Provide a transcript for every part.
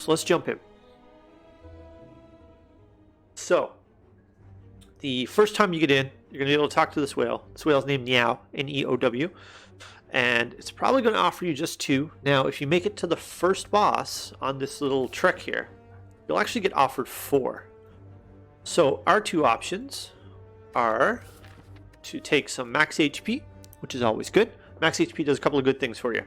So let's jump in. So, the first time you get in, you're going to be able to talk to this whale. This whale's named Neow, N-E-O-W. And it's probably going to offer you just 2. Now, if you make it to the first boss on this little trek here, you'll actually get offered 4. So, our 2 options are to take some max HP, which is always good. Max HP does a couple of good things for you.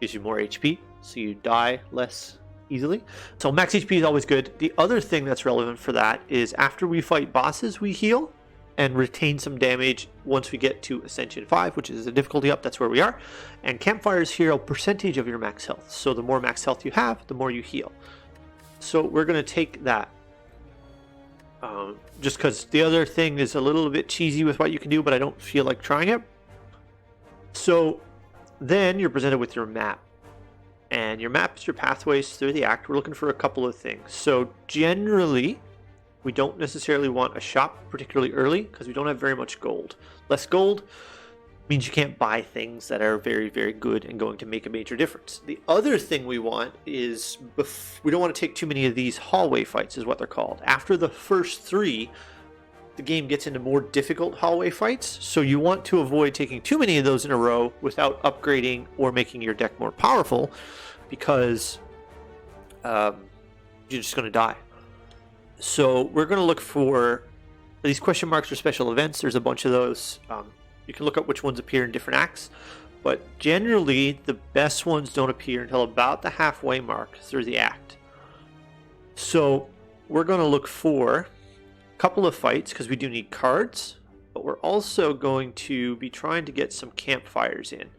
Gives you more HP, so you die less easily. So max HP is always good. The other thing that's relevant for that is after we fight bosses, we heal and retain some damage once we get to Ascension 5, which is the difficulty up. That's where we are. And campfires heal a percentage of your max health. So the more max health you have, the more you heal. So we're going to take that. Just because the other thing is a little bit cheesy with what you can do, but I don't feel like trying it. So then you're presented with your map. And your map is your pathways through the act. We're looking for a couple of things. So generally, we don't necessarily want a shop particularly early because we don't have very much gold. Less gold means you can't buy things that are very, very good and going to make a major difference. The other thing we want is we don't want to take too many of these hallway fights is what they're called. After the first 3, the game gets into more difficult hallway fights, so you want to avoid taking too many of those in a row without upgrading or making your deck more powerful, because you're just going to die. So we're going to look for these question marks for special events. There's a bunch of those. You can look up which ones appear in different acts, but generally the best ones don't appear until about the halfway mark through the act. So we're going to look for couple of fights because we do need cards, but we're also going to be trying to get some campfires in.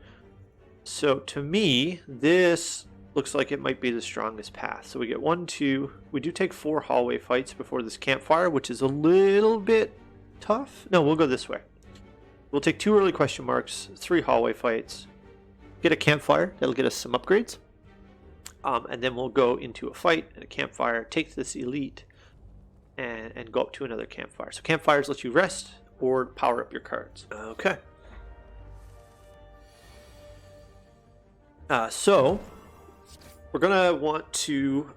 So to me, this looks like it might be the strongest path. So we get 1, 2, we do take 4 hallway fights before this campfire, which is a little bit tough. No, we'll go this way. We'll take 2 early question marks, 3 hallway fights, get a campfire, that'll get us some upgrades, and then we'll go into a fight and a campfire, take this elite, and go up to another campfire. So campfires let you rest or power up your cards. Okay. So we're going to want to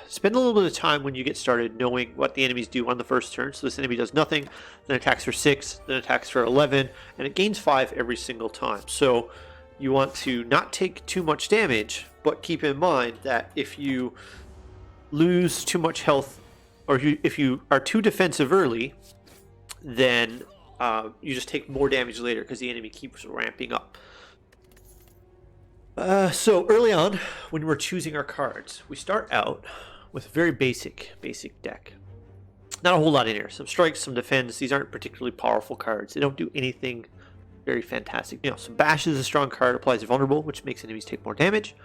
spend a little bit of time when you get started knowing what the enemies do on the first turn. So this enemy does nothing, then attacks for 6, then attacks for 11, and it gains 5 every single time. So you want to not take too much damage, but keep in mind that if you lose too much health, or if you are too defensive early, then you just take more damage later because the enemy keeps ramping up. So early on, when we're choosing our cards, we start out with a very basic deck. Not a whole lot in here. Some strikes, some defense. These aren't particularly powerful cards. They don't do anything very fantastic. So Bash is a strong card, applies vulnerable, which makes enemies take more damage.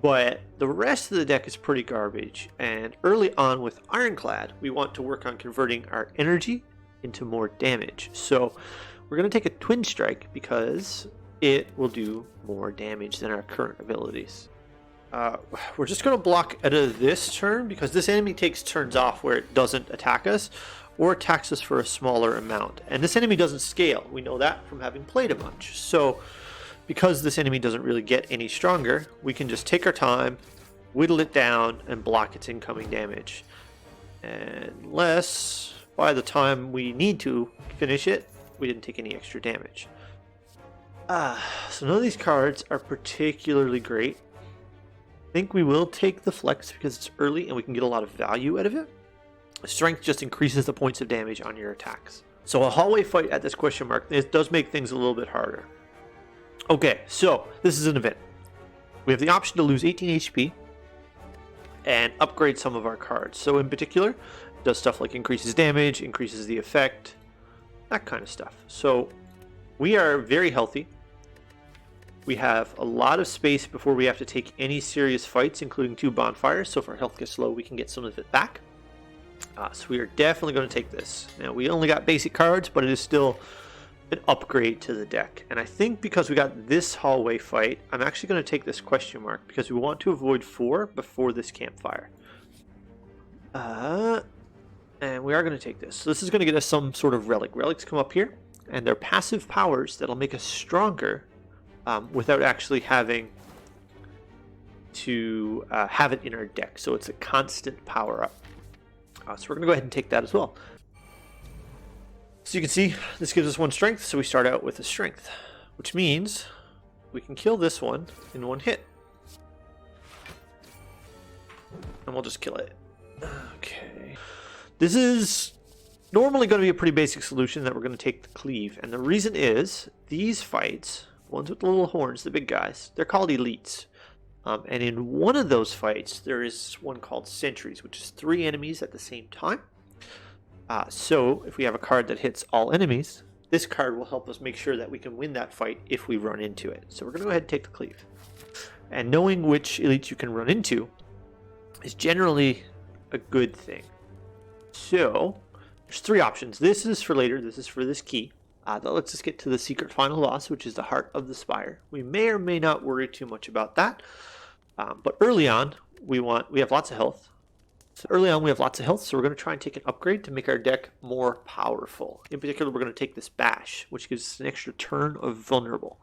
But the rest of the deck is pretty garbage, and early on with Ironclad, we want to work on converting our energy into more damage. So we're going to take a Twin Strike because it will do more damage than our current abilities. We're just going to block out of this turn because this enemy takes turns off where it doesn't attack us or attacks us for a smaller amount. And this enemy doesn't scale. We know that from having played a bunch. So because this enemy doesn't really get any stronger, we can just take our time, whittle it down, and block its incoming damage. Unless, by the time we need to finish it, we didn't take any extra damage. So none of these cards are particularly great. I think we will take the Flex because it's early and we can get a lot of value out of it. Strength just increases the points of damage on your attacks. So a hallway fight at this question mark, it does make things a little bit harder. Okay, so this is an event. We have the option to lose 18 HP and upgrade some of our cards. So in particular, it does stuff like increases damage, increases the effect, that kind of stuff. So we are very healthy. We have a lot of space before we have to take any serious fights, including 2 bonfires. So if our health gets low, we can get some of it back. So we are definitely going to take this. Now, we only got basic cards, but it is still an upgrade to the deck. And I think because we got this hallway fight, I'm actually going to take this question mark because we want to avoid 4 before this campfire. And we are going to take this. So this is going to get us some sort of relic. Relics come up here, and they're passive powers that'll make us stronger without actually having to have it in our deck, so it's a constant power up. So we're going to go ahead and take that as well. So you can see this gives us 1 strength, so we start out with a strength, which means we can kill this one in 1 hit. And we'll just kill it. Okay. This is normally going to be a pretty basic solution that we're going to take the cleave. And the reason is these fights, ones with the little horns, the big guys, they're called elites. And in one of those fights, there is one called sentries, which is 3 enemies at the same time. So if we have a card that hits all enemies, this card will help us make sure that we can win that fight if we run into it. So we're going to go ahead and take the cleave. And knowing which elites you can run into is generally a good thing. So there's 3 options. This is for later. This is for this key. That lets us get to the secret final boss, which is the Heart of the Spire. We may or may not worry too much about that. But early on, we have lots of health. So early on, we have lots of health, so we're going to try and take an upgrade to make our deck more powerful. In particular, we're going to take this Bash, which gives us an extra turn of vulnerable.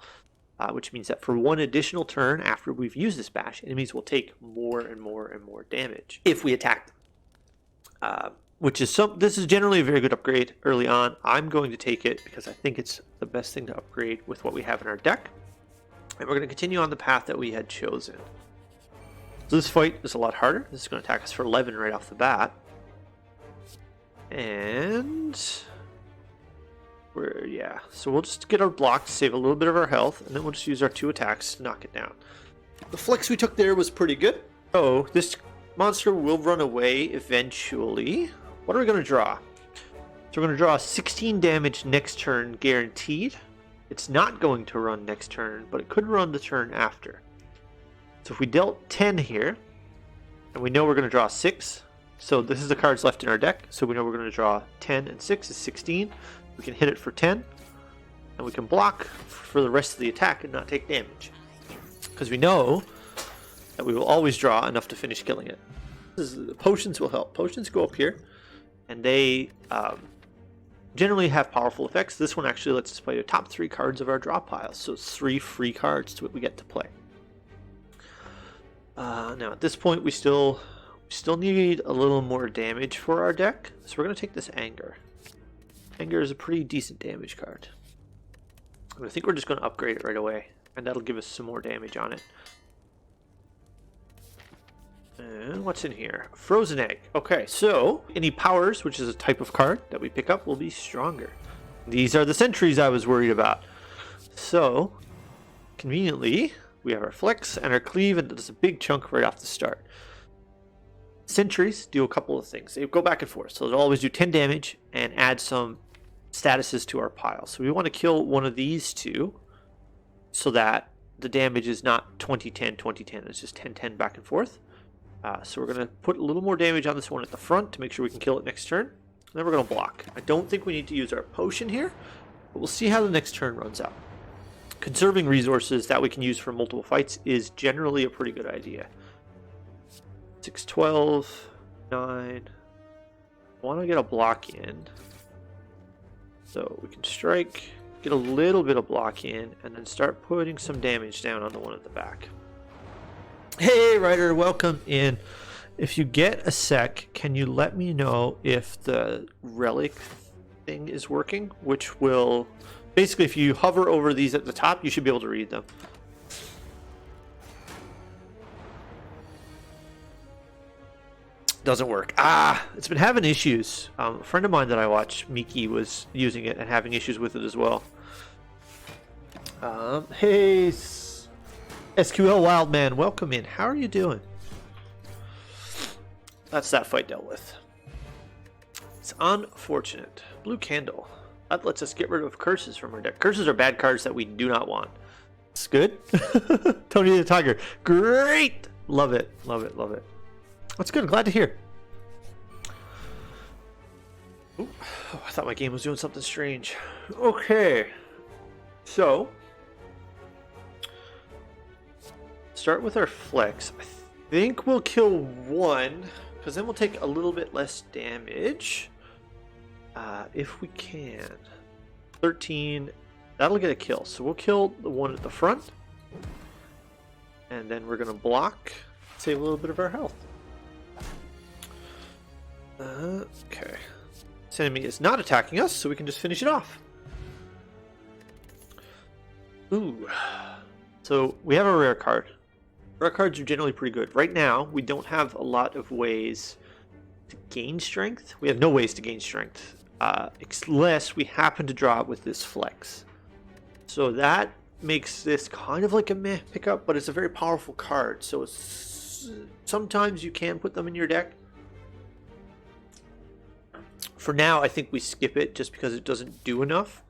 Which means that for 1 additional turn after we've used this Bash, enemies will take more and more and more damage if we attack them. This is generally a very good upgrade early on. I'm going to take it because I think it's the best thing to upgrade with what we have in our deck. And we're going to continue on the path that we had chosen. So this fight is a lot harder. This is going to attack us for 11 right off the bat. And so we'll just get our block to save a little bit of our health, and then we'll just use our 2 attacks to knock it down. The flex we took there was pretty good. So this monster will run away eventually. What are we going to draw? So we're going to draw 16 damage next turn guaranteed. It's not going to run next turn, but it could run the turn after. So if we dealt 10 here, and we know we're going to draw 6, so this is the cards left in our deck, so we know we're going to draw 10 and 6 is 16. We can hit it for 10, and we can block for the rest of the attack and not take damage. Because we know that we will always draw enough to finish killing it. Potions will help. Potions go up here, and they generally have powerful effects. This one actually lets us play the top 3 cards of our draw pile, so it's 3 free cards to what we get to play. Now at this point we still need a little more damage for our deck, so we're going to take this Anger. Anger is a pretty decent damage card. I think we're just going to upgrade it right away, and that'll give us some more damage on it. And what's in here? Frozen Egg. Okay, so any powers, which is a type of card that we pick up, will be stronger. These are the sentries I was worried about. So, conveniently, we have our flex and our cleave, and there's a big chunk right off the start. Sentries do a couple of things. They go back and forth, so they'll always do 10 damage and add some statuses to our pile. So we want to kill one of these 2 so that the damage is not 20-10, 20-10. It's just 10-10 back and forth. So we're going to put a little more damage on this one at the front to make sure we can kill it next turn. And then we're going to block. I don't think we need to use our potion here, but we'll see how the next turn runs out. Conserving resources that we can use for multiple fights is generally a pretty good idea. 6, 12, 9. I want to get a block in. So we can strike, get a little bit of block in, and then start putting some damage down on the one at the back. Hey, Ryder, welcome in. If you get a sec, can you let me know if the relic thing is working? Which will... Basically, if you hover over these at the top, you should be able to read them. Doesn't work. It's been having issues. A friend of mine that I watch, Miki, was using it and having issues with it as well. Hey, SQL Wildman, welcome in. How are you doing? That's that fight dealt with. It's unfortunate. Blue Candle. That lets us get rid of curses from our deck. Curses are bad cards that we do not want. It's good. Tony the Tiger. Great! Love it. Love it. Love it. That's good. Glad to hear. Ooh, I thought my game was doing something strange. Okay. So, start with our flex. I think we'll kill 1, because then we'll take a little bit less damage. If we can. 13. That'll get a kill. So we'll kill the one at the front. And then we're going to block. save a little bit of our health. Okay. This enemy is not attacking us, so we can just finish it off. Ooh. So we have a rare card. Rare cards are generally pretty good. Right now, we don't have a lot of ways to gain strength. We have no ways to gain strength. Unless we happen to draw it with this flex. So that makes this kind of like a meh pickup, but it's a very powerful card. So sometimes you can put them in your deck. For now, I think we skip it just because it doesn't do enough.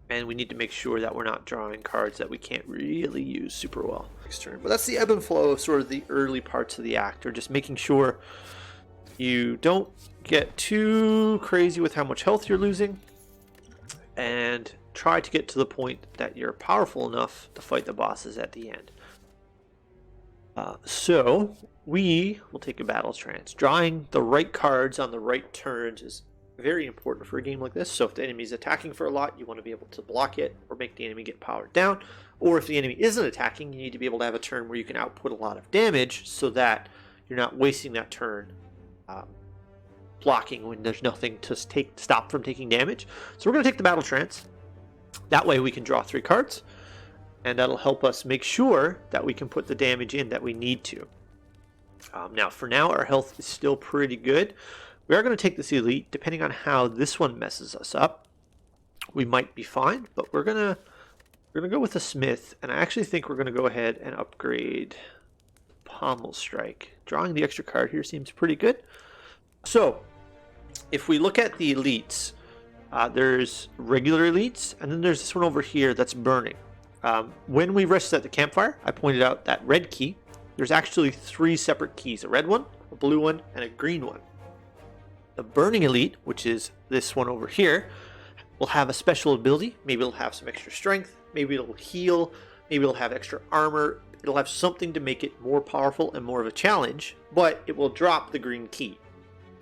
And we need to make sure that we're not drawing cards that we can't really use super well next turn. But that's the ebb and flow of sort of the early parts of the act, or just making sure you don't get too crazy with how much health you're losing, and try to get to the point that you're powerful enough to fight the bosses at the end. So we will take a battle trance. Drawing the right cards on the right turns is very important for a game like this. So if the enemy is attacking for a lot, you want to be able to block it or make the enemy get powered down. Or if the enemy isn't attacking, you need to be able to have a turn where you can output a lot of damage so that you're not wasting that turn blocking when there's nothing to stop from taking damage. So we're going to take the battle trance. That way we can draw 3 cards, and that'll help us make sure that we can put the damage in that we need to. Now, for now, our health is still pretty good. We are going to take this elite. Depending on how this one messes us up, we might be fine, but we're gonna go with the smith, and I actually think we're going to go ahead and upgrade Pommel Strike. Drawing the extra card here seems pretty good. So, if we look at the elites, there's regular elites, and then there's this one over here that's burning. When we rested at the campfire, I pointed out that red key. There's actually 3 separate keys, a red one, a blue one, and a green one. The burning elite, which is this one over here, will have a special ability. Maybe it'll have some extra strength, maybe it'll heal, maybe it'll have extra armor. It'll have something to make it more powerful and more of a challenge, but it will drop the green key.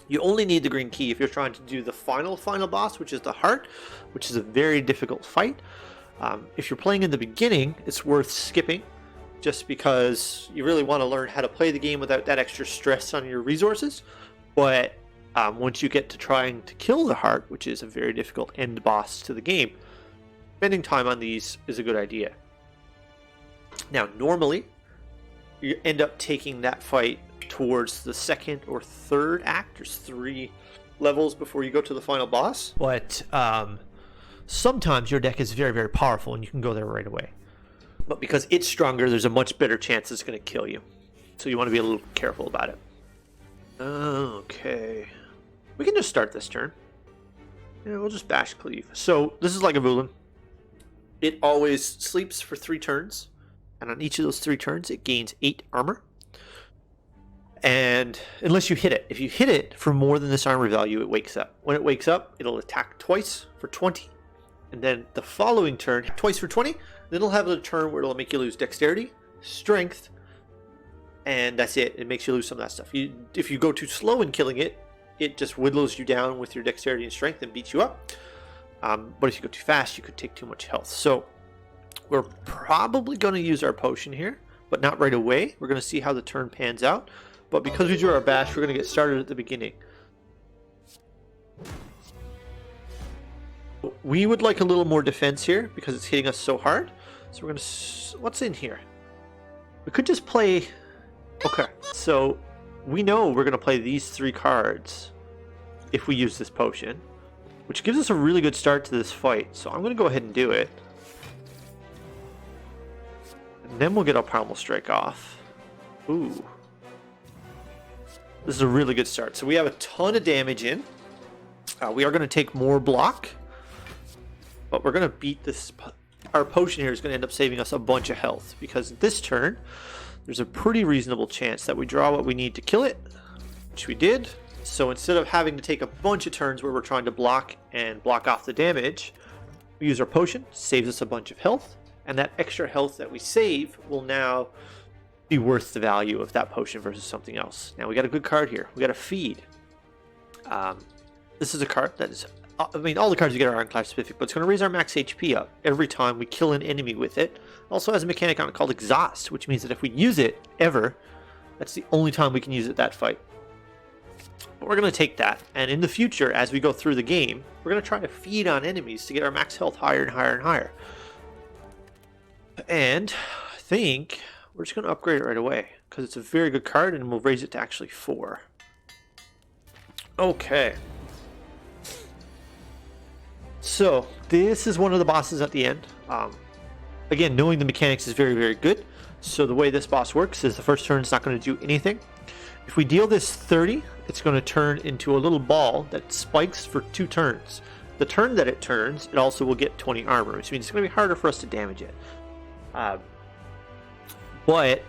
You only need the green key if you're trying to do the final boss, which is the heart, which is a very difficult fight. If you're playing in the beginning, it's worth skipping, just because you really want to learn how to play the game without that extra stress on your resources. But once you get to trying to kill the heart, which is a very difficult end boss to the game, spending time on these is a good idea. Now, normally, you end up taking that fight towards the second or third act. There's 3 levels before you go to the final boss. But sometimes your deck is very, very powerful and you can go there right away. But because it's stronger, there's a much better chance it's going to kill you. So you want to be a little careful about it. Okay. We can just start this turn. Yeah, we'll just bash cleave. So this is like a Vulin. It always sleeps for 3 turns. And on each of those 3 turns, it gains 8 armor. And unless you hit it. If you hit it for more than this armor value, it wakes up. When it wakes up, it'll attack twice for 20. And then the following turn, twice for 20. Then it'll have a turn where it'll make you lose dexterity, strength, and that's it. It makes you lose some of that stuff. If you go too slow in killing it, it just whittles you down with your dexterity and strength and beats you up. But if you go too fast, you could take too much health. So we're probably going to use our potion here, but not right away. We're going to see how the turn pans out. But because we drew our bash, we're going to get started at the beginning. We would like a little more defense here because it's hitting us so hard. So we're going to... What's in here? We could just play... Okay, so we know we're going to play these 3 cards if we use this potion, which gives us a really good start to this fight. So I'm going to go ahead and do it. And then we'll get our Pommel Strike off. Ooh. This is a really good start. So we have a ton of damage in. We are going to take more block. But we're going to beat this. Our potion here is going to end up saving us a bunch of health. Because this turn, there's a pretty reasonable chance that we draw what we need to kill it. Which we did. So instead of having to take a bunch of turns where we're trying to block and block off the damage, we use our potion. Saves us a bunch of health. And that extra health that we save will now be worth the value of that potion versus something else. Now we got a good card here. We got a feed. This is a card that is, I mean, all the cards you get are Ironclad specific, but it's going to raise our max HP up every time we kill an enemy with it. It also has a mechanic on it called Exhaust, which means that if we use it ever, That's the only time we can use it that fight. But we're going to take that, and in the future, as we go through the game, we're going to try to feed on enemies to get our max health higher and higher and higher. And I think we're just going to upgrade it right away, because it's a very good card, and we'll raise it to actually 4. Okay. So, this is one of the bosses at the end. Again, knowing the mechanics is very, very good. So the way this boss works is the first turn is not going to do anything. If we deal this 30, it's going to turn into a little ball that spikes for 2 turns. The turn that it turns, it also will get 20 armor, which means it's going to be harder for us to damage it. But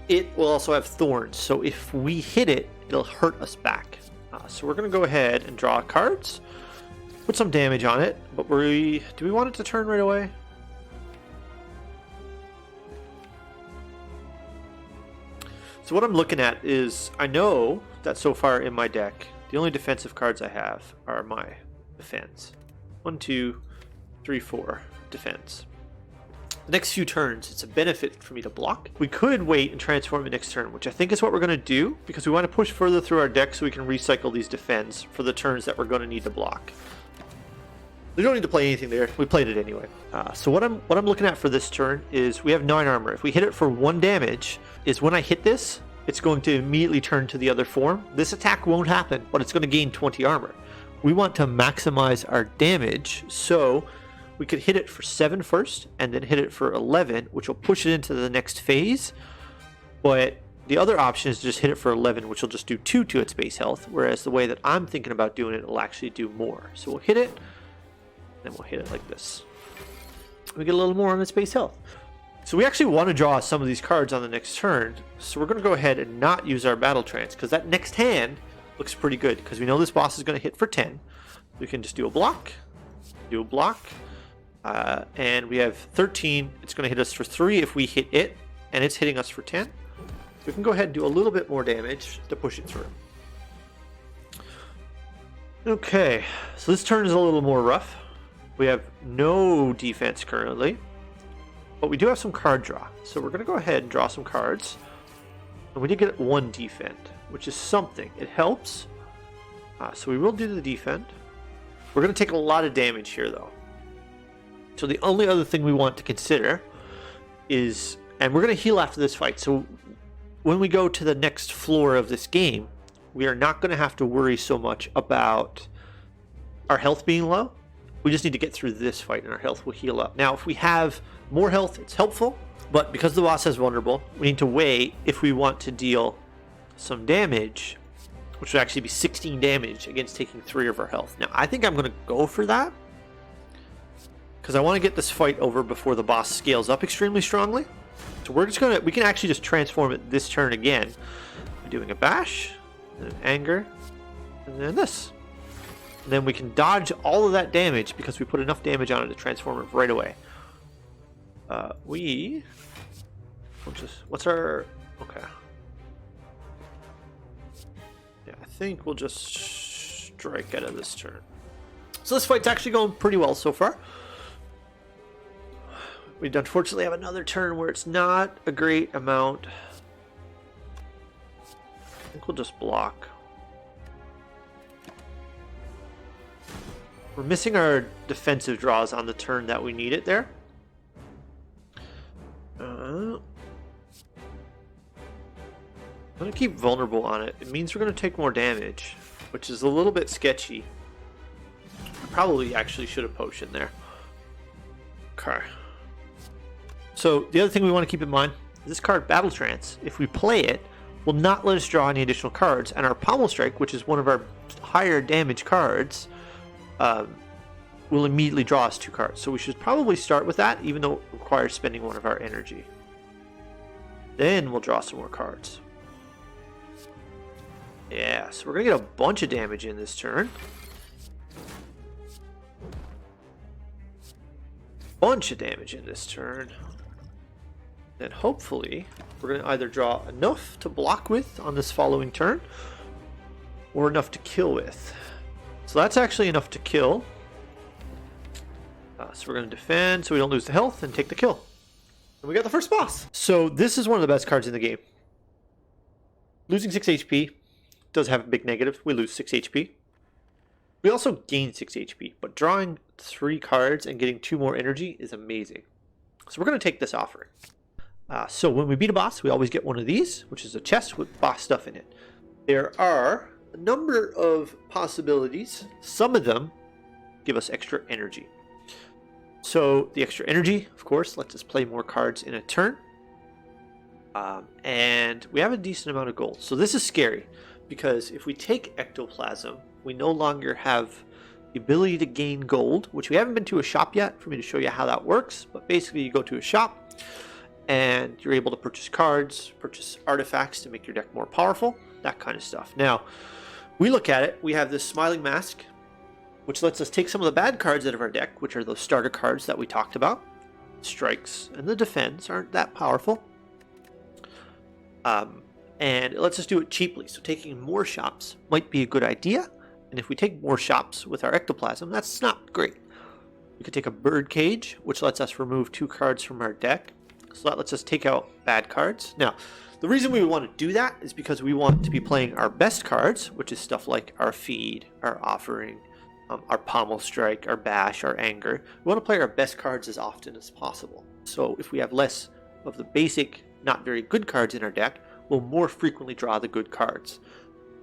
it will also have thorns, so if we hit it, it'll hurt us back. So we're going to go ahead and draw cards, put some damage on it, but do we want it to turn right away? So what I'm looking at is, I know that so far in my deck, the only defensive cards I have are my defense. 1, 2, 3, 4 defense. The next few turns, it's a benefit for me to block. We could wait and transform it next turn, which I think is what we're going to do, because we want to push further through our deck so we can recycle these defense for the turns that we're going to need to block. We don't need to play anything there. We played it anyway. So what I'm looking at for this turn is we have 9 armor. If we hit it for 1 damage, is when I hit this, it's going to immediately turn to the other form. This attack won't happen, but it's going to gain 20 armor. We want to maximize our damage, so we could hit it for 7 first, and then hit it for 11, which will push it into the next phase. But the other option is to just hit it for 11, which will just do 2 to its base health, whereas the way that I'm thinking about doing it will actually do more. So we'll hit it, then we'll hit it like this. We get a little more on its base health. So we actually want to draw some of these cards on the next turn, so we're going to go ahead and not use our Battle Trance, because that next hand looks pretty good, because we know this boss is going to hit for 10. We can just do a block, and we have 13. It's going to hit us for 3 if we hit it, and it's hitting us for 10. So we can go ahead and do a little bit more damage to push it through. Okay, so this turn is a little more rough. We have no defense currently, but we do have some card draw. So we're going to go ahead and draw some cards. And we did get 1 defend, which is something. It helps. So we will do the defend. We're going to take a lot of damage here, though. So the only other thing we want to consider is, and we're going to heal after this fight. So when we go to the next floor of this game, we are not going to have to worry so much about our health being low. We just need to get through this fight and our health will heal up. Now, if we have more health, it's helpful, but because the boss is vulnerable, we need to wait if we want to deal some damage, which would actually be 16 damage against taking 3 of our health. Now, I think I'm going to go for that, because I want to get this fight over before the boss scales up extremely strongly. So we can actually just transform it this turn again by doing a bash, and an anger, and then this. And then we can dodge all of that damage because we put enough damage on it to transform it right away. What's our, okay. Yeah, I think we'll just strike out of this turn. So this fight's actually going pretty well so far. We unfortunately have another turn where it's not a great amount. I think we'll just block. We're missing our defensive draws on the turn that we need it there. I'm going to keep vulnerable on it. It means we're going to take more damage, which is a little bit sketchy. I probably actually should have potioned there. Okay. So the other thing we want to keep in mind is this card, Battle Trance. If we play it, will not let us draw any additional cards, and our Pommel Strike, which is one of our higher damage cards, will immediately draw us 2 cards. So we should probably start with that, even though it requires spending 1 of our energy. Then we'll draw some more cards. Yeah, so we're going to get a bunch of damage in this turn. Bunch of damage in this turn. Then hopefully we're going to either draw enough to block with on this following turn, or enough to kill with. So that's actually enough to kill. So we're going to defend so we don't lose the health and take the kill. And we got the first boss. So this is one of the best cards in the game. Losing 6 HP does have a big negative. We lose 6 HP. We also gain 6 HP, but drawing 3 cards and getting 2 more energy is amazing. So we're going to take this offering. So when we beat a boss, we always get one of these, which is a chest with boss stuff in it. There are a number of possibilities. Some of them give us extra energy. So the extra energy, of course, lets us play more cards in a turn. And we have a decent amount of gold. So this is scary, because if we take ectoplasm, we no longer have the ability to gain gold, which we haven't been to a shop yet for me to show you how that works. But basically you go to a shop and you're able to purchase cards, purchase artifacts to make your deck more powerful, that kind of stuff. Now, we look at it, we have this smiling mask, which lets us take some of the bad cards out of our deck, which are those starter cards that we talked about. Strikes and the defense aren't that powerful. And it lets us do it cheaply, so taking more shops might be a good idea. And if we take more shops with our ectoplasm, that's not great. We could take a bird cage, which lets us remove 2 cards from our deck. So that lets us take out bad cards. Now, the reason we would want to do that is because we want to be playing our best cards, which is stuff like our feed, our offering, our pommel strike, our bash, our anger. We want to play our best cards as often as possible. So if we have less of the basic, not very good cards in our deck, we'll more frequently draw the good cards,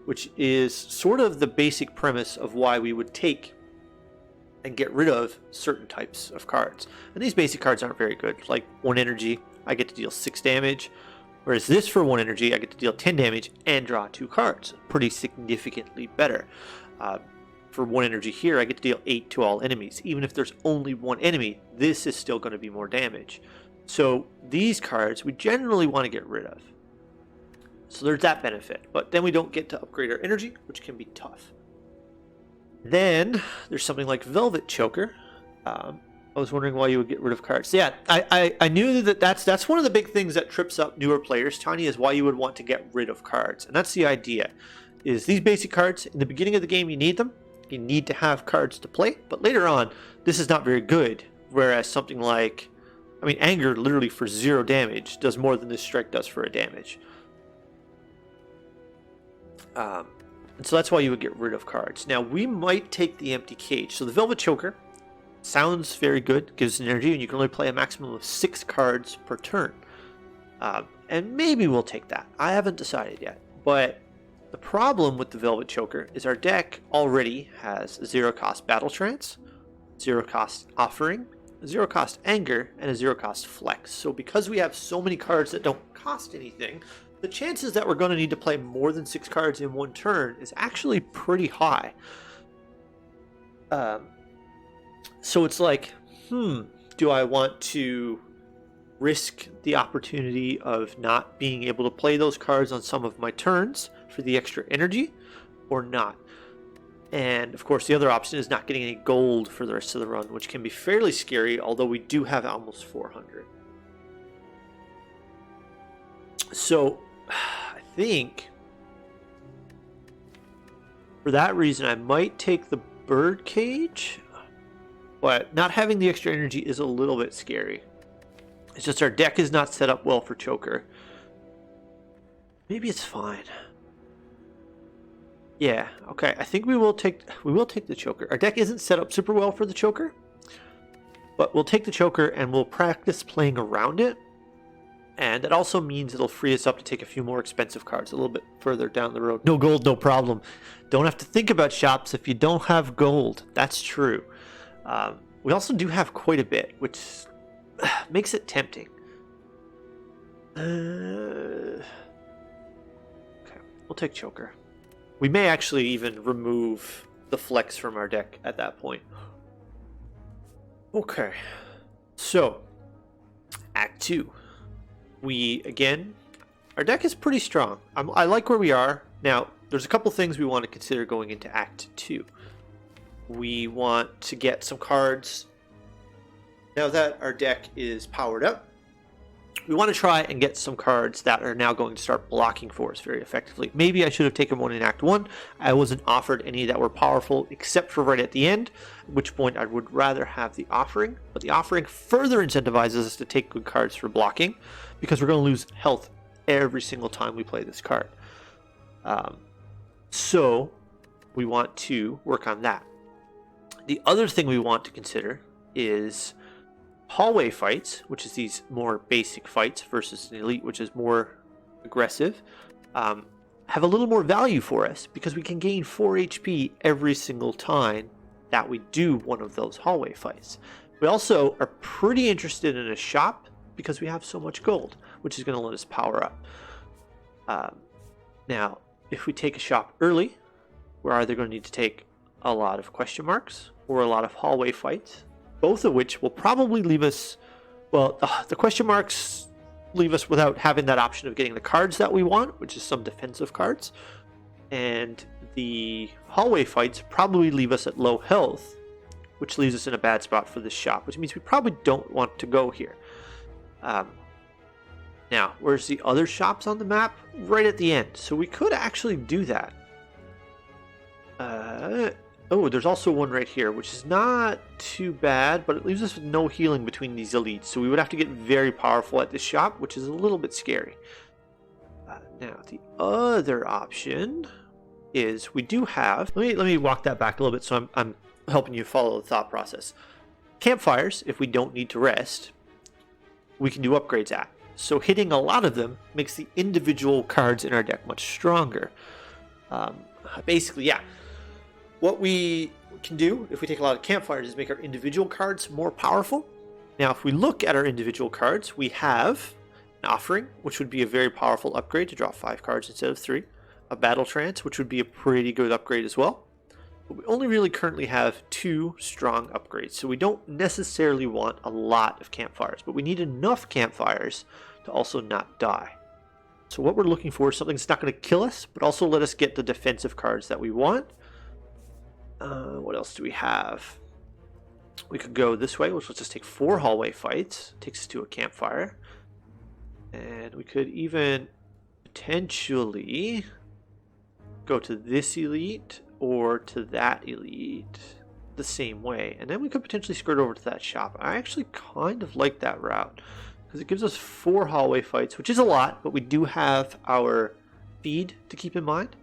which is sort of the basic premise of why we would take and get rid of certain types of cards. And these basic cards aren't very good. Like 1 energy, I get to deal 6 damage. Whereas this for 1 energy, I get to deal 10 damage and draw 2 cards. Pretty significantly better. For 1 energy here, I get to deal 8 to all enemies. Even if there's only 1 enemy, this is still going to be more damage. So these cards we generally want to get rid of. So there's that benefit. But then we don't get to upgrade our energy, which can be tough. Then there's something like Velvet Choker. I was wondering why you would get rid of cards. Yeah, I knew that's one of the big things that trips up newer players, Tiny, is why you would want to get rid of cards. And that's the idea, is these basic cards, in the beginning of the game you need them. You need to have cards to play. But later on, this is not very good. Whereas something like, Anger literally for 0 damage does more than this strike does for a damage. And so that's why you would get rid of cards. Now, we might take the empty cage. So the Velvet Choker sounds very good, gives energy, and you can only play a maximum of 6 cards per turn. And maybe we'll take that. I haven't decided yet. But the problem with the Velvet Choker is our deck already has a 0-cost Battle Trance, 0-cost Offering, a 0-cost Anger, and a 0-cost Flex. So because we have so many cards that don't cost anything, the chances that we're going to need to play more than 6 cards in 1 turn is actually pretty high. So it's like, do I want to risk the opportunity of not being able to play those cards on some of my turns for the extra energy, or not? And of course the other option is not getting any gold for the rest of the run, which can be fairly scary, although we do have almost 400. So I think for that reason I might take the bird cage, but not having the extra energy is a little bit scary. It's just our deck is not set up well for Choker. Maybe it's fine. Yeah, okay. I think we will take the Choker. Our deck isn't set up super well for the Choker, but we'll take the Choker and we'll practice playing around it. And that also means it'll free us up to take a few more expensive cards a little bit further down the road. No gold, no problem. Don't have to think about shops if you don't have gold. That's true. We also do have quite a bit, which makes it tempting. Okay, we'll take Choker. We may actually even remove the Flex from our deck at that point. Okay, so Act 2. Our deck is pretty strong. I like where we are. Now, there's a couple things we want to consider going into Act 2. We want to get some cards. Now that our deck is powered up, we want to try and get some cards that are now going to start blocking for us very effectively. Maybe I should have taken one in Act 1. I wasn't offered any that were powerful except for right at the end, at which point I would rather have the offering. But the offering further incentivizes us to take good cards for blocking, because we're going to lose health every single time we play this card. So we want to work on that. The other thing we want to consider is hallway fights, which is these more basic fights, versus an elite, which is more aggressive, have a little more value for us because we can gain 4 HP every single time that we do one of those hallway fights. We also are pretty interested in a shop because we have so much gold, which is going to let us power up. Now, if we take a shop early, we're either going to need to take a lot of question marks or a lot of hallway fights, both of which will probably leave us, well, the question marks leave us without having that option of getting the cards that we want, which is some defensive cards, and the hallway fights probably leave us at low health, which leaves us in a bad spot for this shop, which means we probably don't want to go here. Now, where's the other shops on the map? Right at the end, so we could actually do that. Oh, there's also one right here, which is not too bad, but it leaves us with no healing between these elites, so we would have to get very powerful at this shop, which is a little bit scary. Now, the other option is we do have... Let me walk that back a little bit so I'm helping you follow the thought process. Campfires, if we don't need to rest, we can do upgrades at. So hitting a lot of them makes the individual cards in our deck much stronger. Basically, yeah. What we can do if we take a lot of campfires is make our individual cards more powerful. Now, if we look at our individual cards, we have an offering, which would be a very powerful upgrade to draw 5 cards instead of 3. A battle trance, which would be a pretty good upgrade as well. But we only really currently have 2 strong upgrades, so we don't necessarily want a lot of campfires, but we need enough campfires to also not die. So what we're looking for is something that's not going to kill us, but also let us get the defensive cards that we want. What else do we have? We could go this way, which lets us take 4 hallway fights. Takes us to a campfire. And we could even potentially go to this elite or to that elite the same way. And then we could potentially skirt over to that shop. I actually kind of like that route because it gives us 4 hallway fights, which is a lot, but we do have our feed to keep in mind.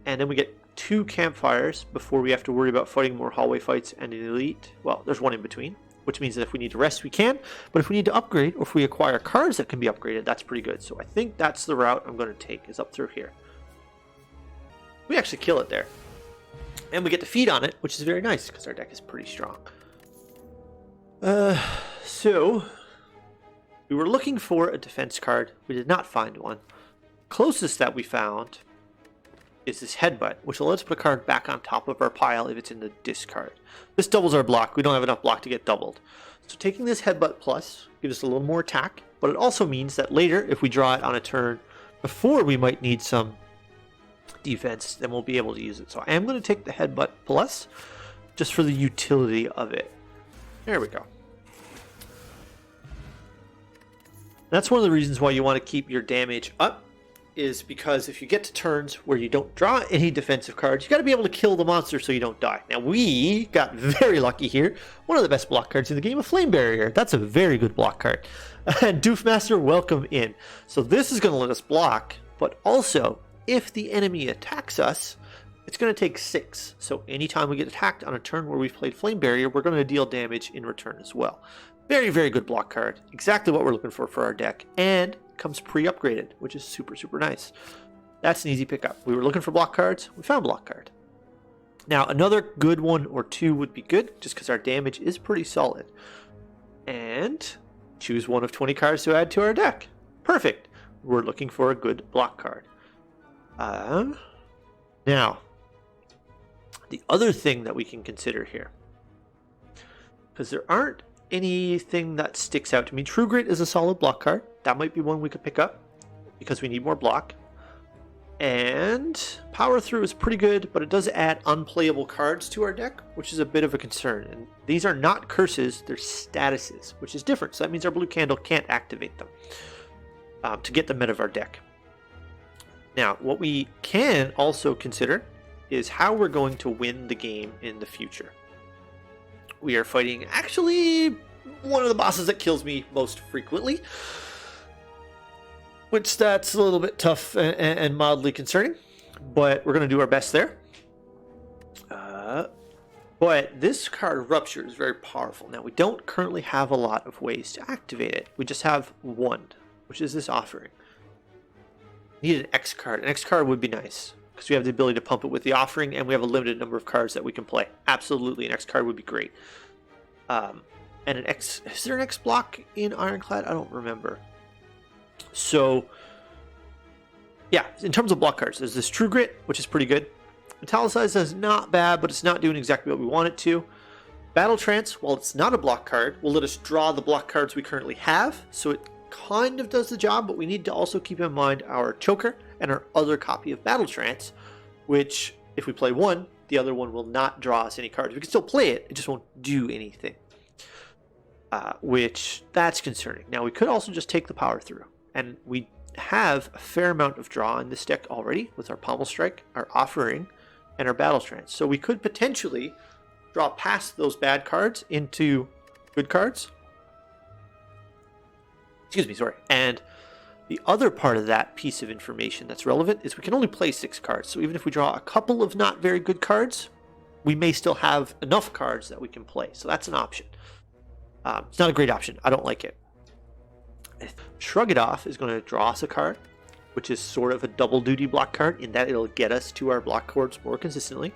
And then we get 2 campfires before we have to worry about fighting more hallway fights and an elite. Well, there's one in between, which means that if we need to rest, we can. But if we need to upgrade, or if we acquire cards that can be upgraded, that's pretty good. So I think that's the route I'm going to take, is up through here. We actually kill it there. And we get to feed on it, which is very nice, because our deck is pretty strong. So, we were looking for a defense card. We did not find one. Closest that we found is this headbutt, which will let us put a card back on top of our pile if it's in the discard. This doubles our block. We don't have enough block to get doubled. So taking this headbutt plus gives us a little more attack, but it also means that later, if we draw it on a turn before we might need some defense, then we'll be able to use it. So I am going to take the headbutt plus just for the utility of it. There we go. That's one of the reasons why you want to keep your damage up, is because if you get to turns where you don't draw any defensive cards, you got to be able to kill the monster so you don't die. Now, we got very lucky here. One of the best block cards in the game, a Flame Barrier. That's a very good block card. And Doofmaster, welcome in. So this is going to let us block, but also, if the enemy attacks us, it's going to take 6. So anytime we get attacked on a turn where we've played Flame Barrier, we're going to deal damage in return as well. Very, very good block card. Exactly what we're looking for our deck. And comes pre-upgraded, which is super, super nice. That's an easy pickup. We were looking for block cards. We found block card. Now, another good one or 2 would be good, just because our damage is pretty solid. And choose one of 20 cards to add to our deck. Perfect. We're looking for a good block card. Now, the other thing that we can consider here, because there aren't anything that sticks out to me. True Grit is a solid block card. That might be one we could pick up because we need more block. And power through is pretty good, but it does add unplayable cards to our deck, which is a bit of a concern. And these are not curses, they're statuses, which is different. So that means our blue candle can't activate them to get them out of our deck. Now, what we can also consider is how we're going to win the game in the future. We are fighting actually one of the bosses that kills me most frequently, which that's a little bit tough and mildly concerning, but we're going to do our best there. But this card, Rupture, is very powerful. Now, we don't currently have a lot of ways to activate it. We just have one, which is this Offering. Need an X card. An X card would be nice, because we have the ability to pump it with the Offering, and we have a limited number of cards that we can play. Absolutely, an X card would be great. And an X... Is there an X block in Ironclad? I don't remember. So, yeah, in terms of block cards, there's this True Grit, which is pretty good. Italicized is not bad, but it's not doing exactly what we want it to. Battle Trance, while it's not a block card, will let us draw the block cards we currently have, so it kind of does the job, but we need to also keep in mind our Choker and our other copy of Battle Trance, which, if we play one, the other one will not draw us any cards. We can still play it, it just won't do anything. Which, that's concerning. Now, we could also just take the power through, and we have a fair amount of draw in this deck already with our Pommel Strike, our Offering, and our Battle Trance. So we could potentially draw past those bad cards into good cards. Excuse me, sorry. And the other part of that piece of information that's relevant is we can only play 6 cards. So even if we draw a couple of not very good cards, we may still have enough cards that we can play. So that's an option. It's not a great option. I don't like it. Shrug It Off is going to draw us a card, which is sort of a double duty block card in that it'll get us to our block cards more consistently.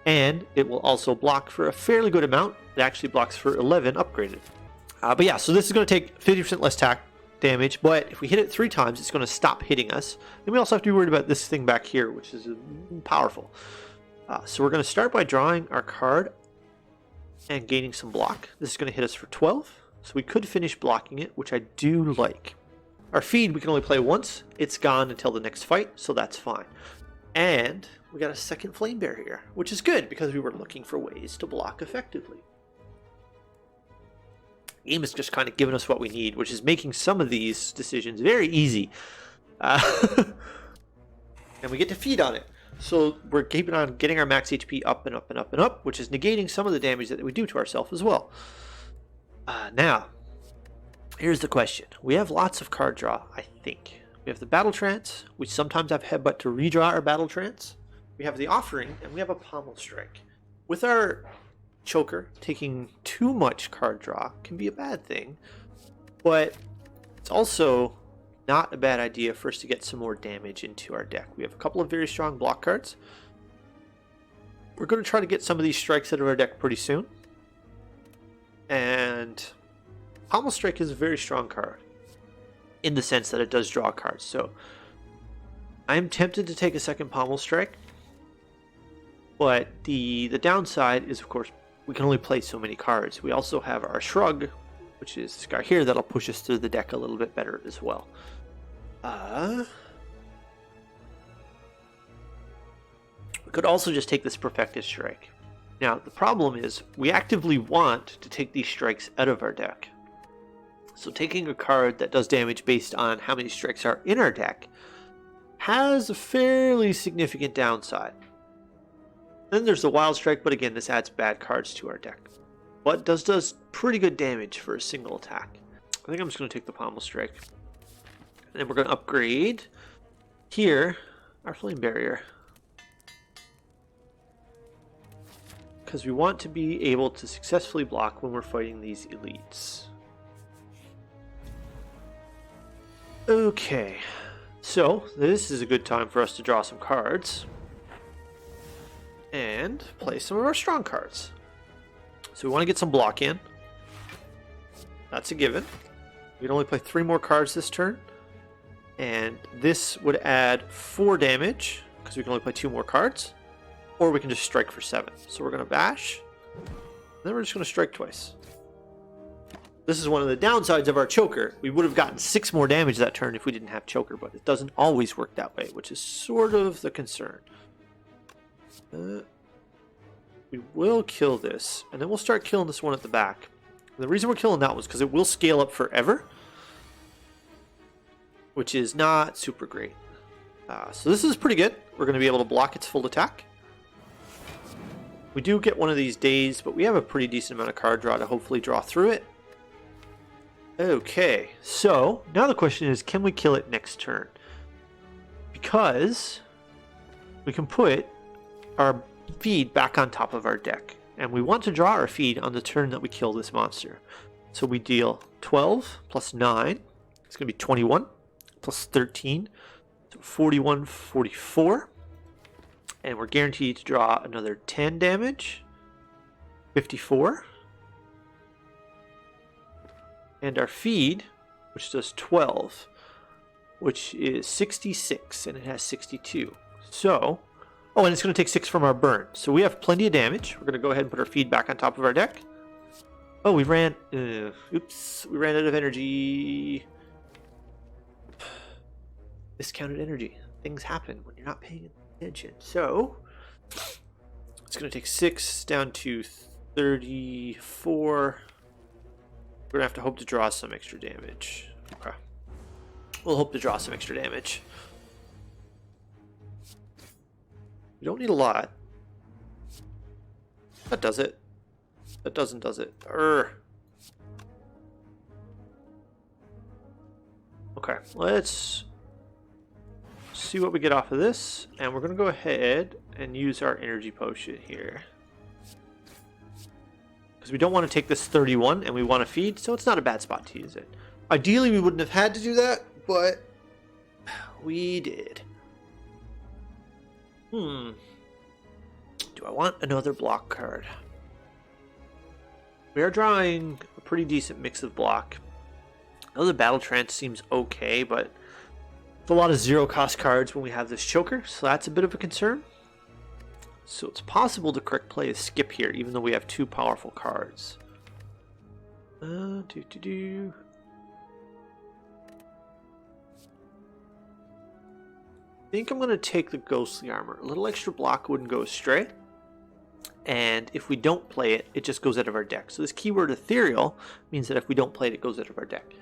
And it will also block for a fairly good amount. It actually blocks for 11 upgraded. But yeah, so this is going to take 50% less attack damage, but if we hit it 3 times, it's going to stop hitting us. And we also have to be worried about this thing back here, which is powerful. So we're going to start by drawing our card and gaining some block. This is going to hit us for 12, so we could finish blocking it, which I do like. Our Feed, we can only play once. It's gone until the next fight, so that's fine. And we got a second Flame Barrier, which is good because we were looking for ways to block effectively. Game is just kind of giving us what we need, which is making some of these decisions very easy. And we get to feed on it. So we're keeping on getting our max HP up and up and up and up, which is negating some of the damage that we do to ourselves as well. Now, here's the question. We have lots of card draw, I think. We have the Battle Trance. We sometimes have Headbutt to redraw our Battle Trance. We have the Offering, and we have a Pommel Strike. With our Choker, taking too much card draw can be a bad thing, but it's also not a bad idea for us to get some more damage into our deck. We have a couple of very strong block cards. We're going to try to get some of these strikes out of our deck pretty soon. And Pommel Strike is a very strong card in the sense that it does draw cards. So I'm tempted to take a second Pommel Strike, but the downside is, of course, we can only play so many cards. We also have our Shrug, which is this guy here that'll push us through the deck a little bit better as well. We could also just take this Perfected Strike. Now, the problem is we actively want to take these strikes out of our deck. So taking a card that does damage based on how many strikes are in our deck has a fairly significant downside. Then there's the Wild Strike, but again, this adds bad cards to our deck. But does pretty good damage for a single attack. I think I'm just going to take the Pommel Strike. And then we're going to upgrade here our Flame Barrier. Because we want to be able to successfully block when we're fighting these elites. Okay, so this is a good time for us to draw some cards and play some of our strong cards. So we want to get some block in. That's a given. We can only play 3 more cards this turn. And this would add 4 damage, because we can only play 2 more cards. Or we can just strike for 7. So we're going to bash. Then we're just going to strike twice. This is one of the downsides of our choker. We would have gotten 6 more damage that turn if we didn't have choker, but it doesn't always work that way, which is sort of the concern. We will kill this, and then we'll start killing this one at the back. And the reason we're killing that was because it will scale up forever, which is not super great. So this is pretty good. We're going to be able to block its full attack. We do get one of these days, but we have a pretty decent amount of card draw to hopefully draw through it. Okay, so now the question is, can we kill it next turn? Because we can put our feed back on top of our deck, and we want to draw our feed on the turn that we kill this monster. So we deal 12 plus 9, it's going to be 21, plus 13, so 41, 44, and we're guaranteed to draw another 10 damage, 54. And our feed, which does 12, which is 66, and it has 62. So, oh, and it's going to take 6 from our burn. So we have plenty of damage. We're going to go ahead and put our feed back on top of our deck. Oh, we ran out of energy. Discounted energy. Things happen when you're not paying attention. So, it's going to take 6 down to 34. We're going to have to hope to draw some extra damage. Okay. We'll hope to draw some extra damage. We don't need a lot. That does it. That does it. Okay, let's see what we get off of this. And we're going to go ahead and use our energy potion here. Because we don't want to take this 31 and we want to feed, so it's not a bad spot to use it. Ideally, we wouldn't have had to do that, but we did. Do I want another block card? We are drawing a pretty decent mix of block. I know the Battle Trance seems okay, but it's a lot of 0-cost cards when we have this choker, so that's a bit of a concern. So it's possible to correct play a skip here, even though we have 2 powerful cards. I think I'm going to take the Ghostly Armor. A little extra block wouldn't go astray. And if we don't play it, it just goes out of our deck. So this keyword Ethereal means that if we don't play it, it goes out of our deck.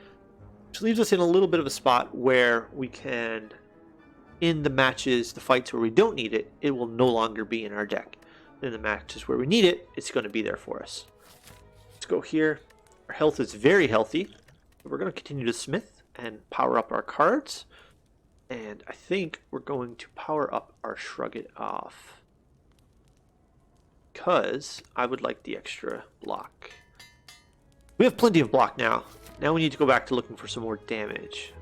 Which leaves us in a little bit of a spot where we can, in the matches, the fights where we don't need it, it will no longer be in our deck. In the matches where we need it, it's going to be there for us. Let's go here. Our health is very healthy. We're going to continue to smith and power up our cards. And I think we're going to power up our Shrug It Off, because I would like the extra block. We have plenty of block now. Now we need to go back to looking for some more damage.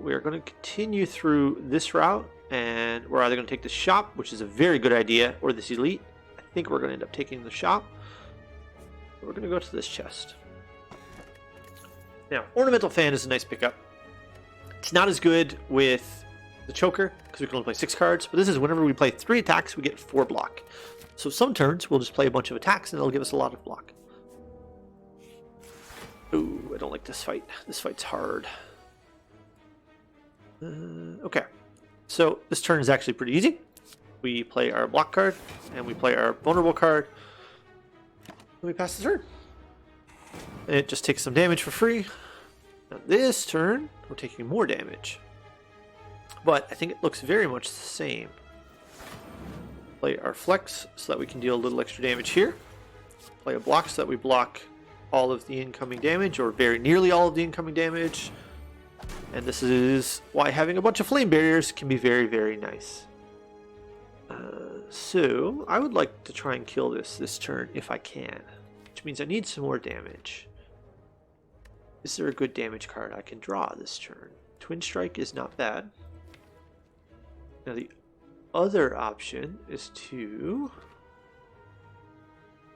We are going to continue through this route, and we're either going to take the shop, which is a very good idea, or this elite. I think we're going to end up taking the shop. We're going to go to this chest. Now, Ornamental Fan is a nice pickup. It's not as good with the choker, because we can only play 6 cards, but this is whenever we play 3 attacks, we get 4 block. So some turns, we'll just play a bunch of attacks, and it'll give us a lot of block. Ooh, I don't like this fight. This fight's hard. Okay, so this turn is actually pretty easy. We play our block card, and we play our vulnerable card, and we pass the turn. And it just takes some damage for free. Now this turn, we're taking more damage. But I think it looks very much the same. Play our flex so that we can deal a little extra damage here. Play a block so that we block all of the incoming damage, or very nearly all of the incoming damage. And this is why having a bunch of flame barriers can be very, very nice. So I would like to try and kill this turn if I can, which means I need some more damage. Is there a good damage card I can draw this turn? Twin Strike is not bad. Now the other option is to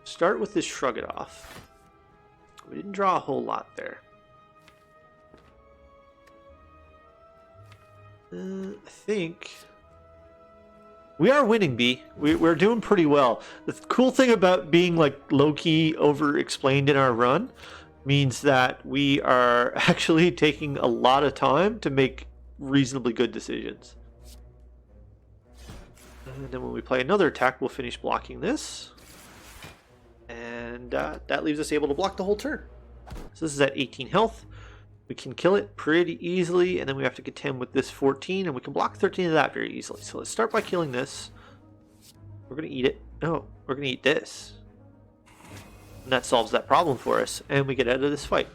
start with this Shrug It Off. We didn't draw a whole lot there. I think we are winning, B. We're doing pretty well. The cool thing about being like low-key over-explained in our run means that we are actually taking a lot of time to make reasonably good decisions. And then when we play another attack, we'll finish blocking this. And that leaves us able to block the whole turn. So this is at 18 health. We can kill it pretty easily, and then we have to contend with this 14, and we can block 13 of that very easily. So let's start by killing this. We're going to eat it. No, we're going to eat this. And that solves that problem for us, and we get out of this fight.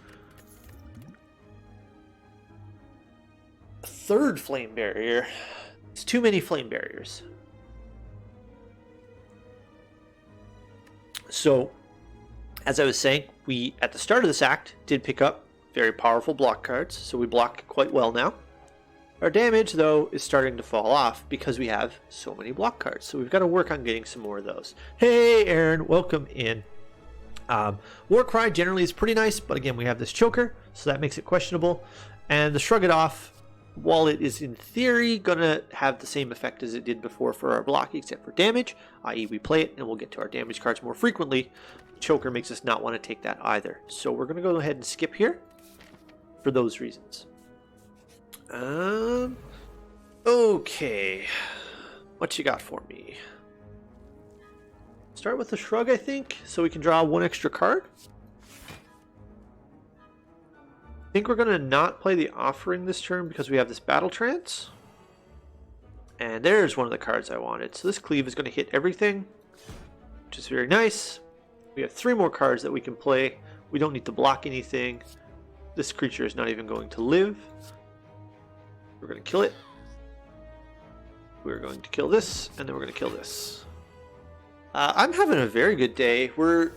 A third flame barrier. It's too many flame barriers. So, as I was saying, we, at the start of this act, did pick up very powerful block cards, so we block quite well now. Our damage, though, is starting to fall off because we have so many block cards, so we've got to work on getting some more of those. Hey, Aaron, welcome in. Warcry generally is pretty nice, but again, we have this choker, so that makes it questionable. And the Shrug It Off, while it is in theory going to have the same effect as it did before for our block, except for damage, i.e. we play it and we'll get to our damage cards more frequently, choker makes us not want to take that either. So we're going to go ahead and skip here for those reasons. Okay. What you got for me? Start with the Shrug, I think, so we can draw one extra card. I think we're going to not play the Offering this turn because we have this Battle Trance. And there's one of the cards I wanted. So this Cleave is going to hit everything, which is very nice. We have 3 more cards that we can play. We don't need to block anything. This creature is not even going to live. We're going to kill it. We're going to kill this, and then we're going to kill this. I'm having a very good day. We're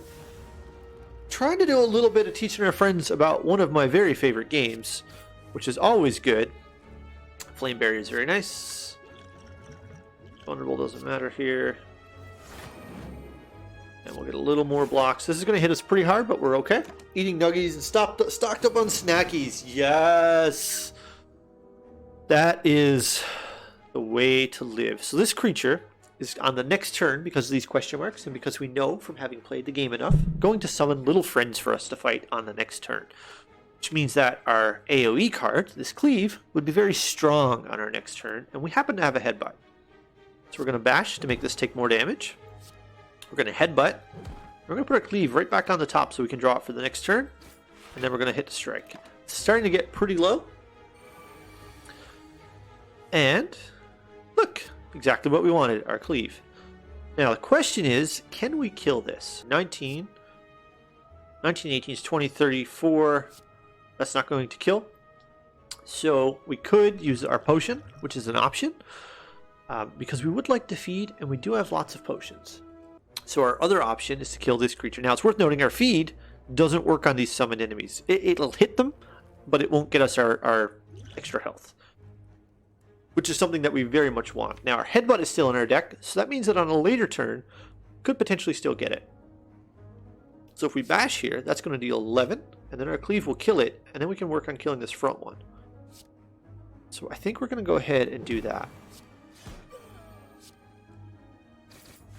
trying to do a little bit of teaching our friends about one of my very favorite games, which is always good. Flame Barrier is very nice. Vulnerable doesn't matter here. And we'll get a little more blocks. This is going to hit us pretty hard, but we're okay. Eating nuggies and stocked up on snackies. Yes! That is the way to live. So this creature is on the next turn, because of these question marks, and because we know from having played the game enough, going to summon little friends for us to fight on the next turn. Which means that our AoE card, this Cleave, would be very strong on our next turn, and we happen to have a Headbutt. So we're going to bash to make this take more damage. We're going to Headbutt. We're going to put our Cleave right back on the top so we can draw it for the next turn, and then we're going to hit the strike. It's starting to get pretty low. And look, exactly what we wanted, our Cleave. Now the question is, can we kill this? 19, 18 is 20, 34. That's not going to kill. So we could use our potion, which is an option, because we would like to feed, and we do have lots of potions. So our other option is to kill this creature. Now it's worth noting our feed doesn't work on these summoned enemies. It'll hit them, but it won't get us our extra health, which is something that we very much want. Now our Headbutt is still in our deck, so that means that on a later turn, could potentially still get it. So if we bash here, that's going to deal 11, and then our Cleave will kill it, and then we can work on killing this front one. So I think we're going to go ahead and do that.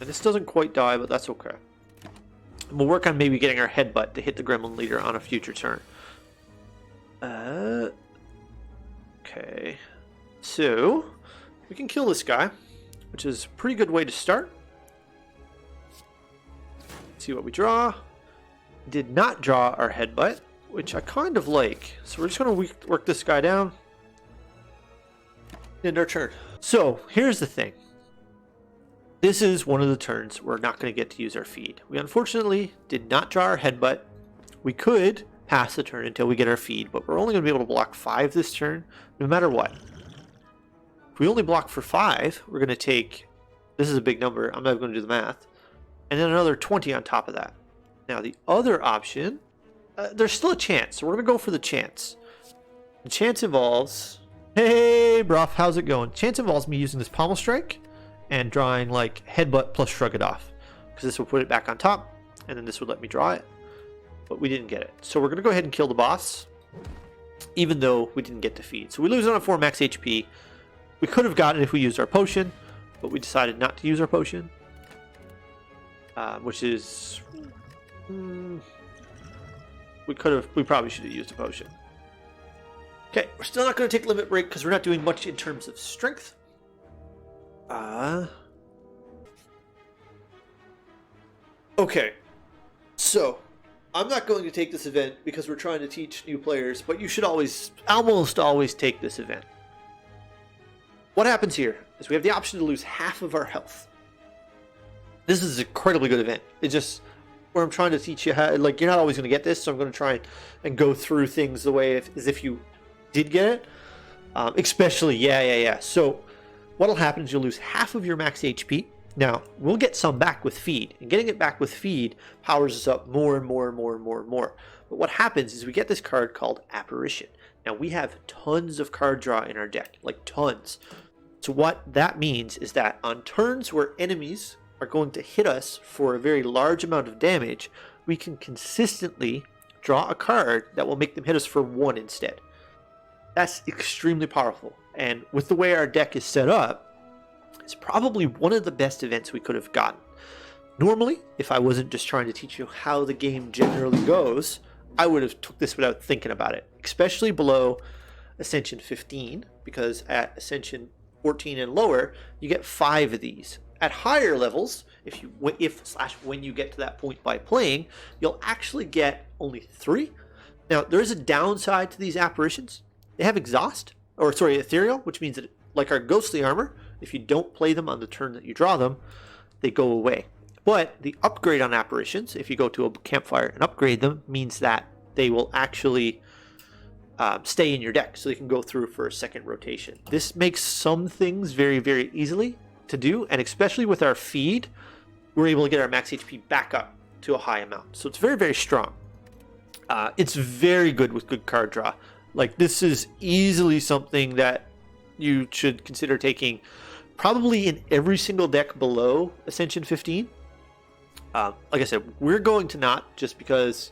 And this doesn't quite die, but that's okay. And we'll work on maybe getting our Headbutt to hit the Gremlin Leader on a future turn. Okay. So, we can kill this guy, which is a pretty good way to start. See what we draw. Did not draw our Headbutt, which I kind of like. So we're just going to work this guy down. End our turn. So, here's the thing. This is one of the turns we're not going to get to use our feed. We unfortunately did not draw our Headbutt. We could pass the turn until we get our feed, but we're only going to be able to block 5 this turn, no matter what. If we only block for 5, we're going to take, this is a big number, I'm not going to do the math, and then another 20 on top of that. Now the other option, there's still a chance, so we're going to go for the chance. The chance involves, hey bruv, how's it going? Chance involves me using this Pommel Strike and drawing like Headbutt plus Shrug It Off, because this will put it back on top, and then this would let me draw it, but we didn't get it. So we're going to go ahead and kill the boss, even though we didn't get to feed. So we lose on a 4 max HP. We could have gotten it if we used our potion, but we decided not to use our potion, which is We probably should have used a potion. Okay, we're still not going to take limit break because we're not doing much in terms of strength. Okay, so I'm not going to take this event because we're trying to teach new players, but you should almost always take this event. What happens here is we have the option to lose half of our health. This is an incredibly good event. It's just where I'm trying to teach you how, like, you're not always going to get this, so I'm going to try and go through things the way as if you did get it. Especially, yeah. So what'll happen is you'll lose half of your max HP. Now, we'll get some back with feed, and getting it back with feed powers us up more and more and more and more and more. But what happens is we get this card called Apparition. Now, we have tons of card draw in our deck, like tons. So what that means is that on turns where enemies are going to hit us for a very large amount of damage, we can consistently draw a card that will make them hit us for 1 instead. That's extremely powerful, and with the way our deck is set up, it's probably one of the best events we could have gotten. Normally, if I wasn't just trying to teach you how the game generally goes, I would have took this without thinking about it, especially below Ascension 15, because at Ascension 14 and lower, you get 5 of these. At higher levels, when you get to that point by playing, you'll actually get only 3. Now, there is a downside to these apparitions. They have ethereal, which means that, like our ghostly armor, if you don't play them on the turn that you draw them, they go away. But the upgrade on apparitions, if you go to a campfire and upgrade them, means that they will actually stay in your deck, so they can go through for a second rotation. This makes some things very, very easily to do, and especially with our feed, we're able to get our max HP back up to a high amount. So it's very, very strong. It's very good with good card draw. Like, this is easily something that you should consider taking probably in every single deck below Ascension 15. Like I said, we're going to not, just because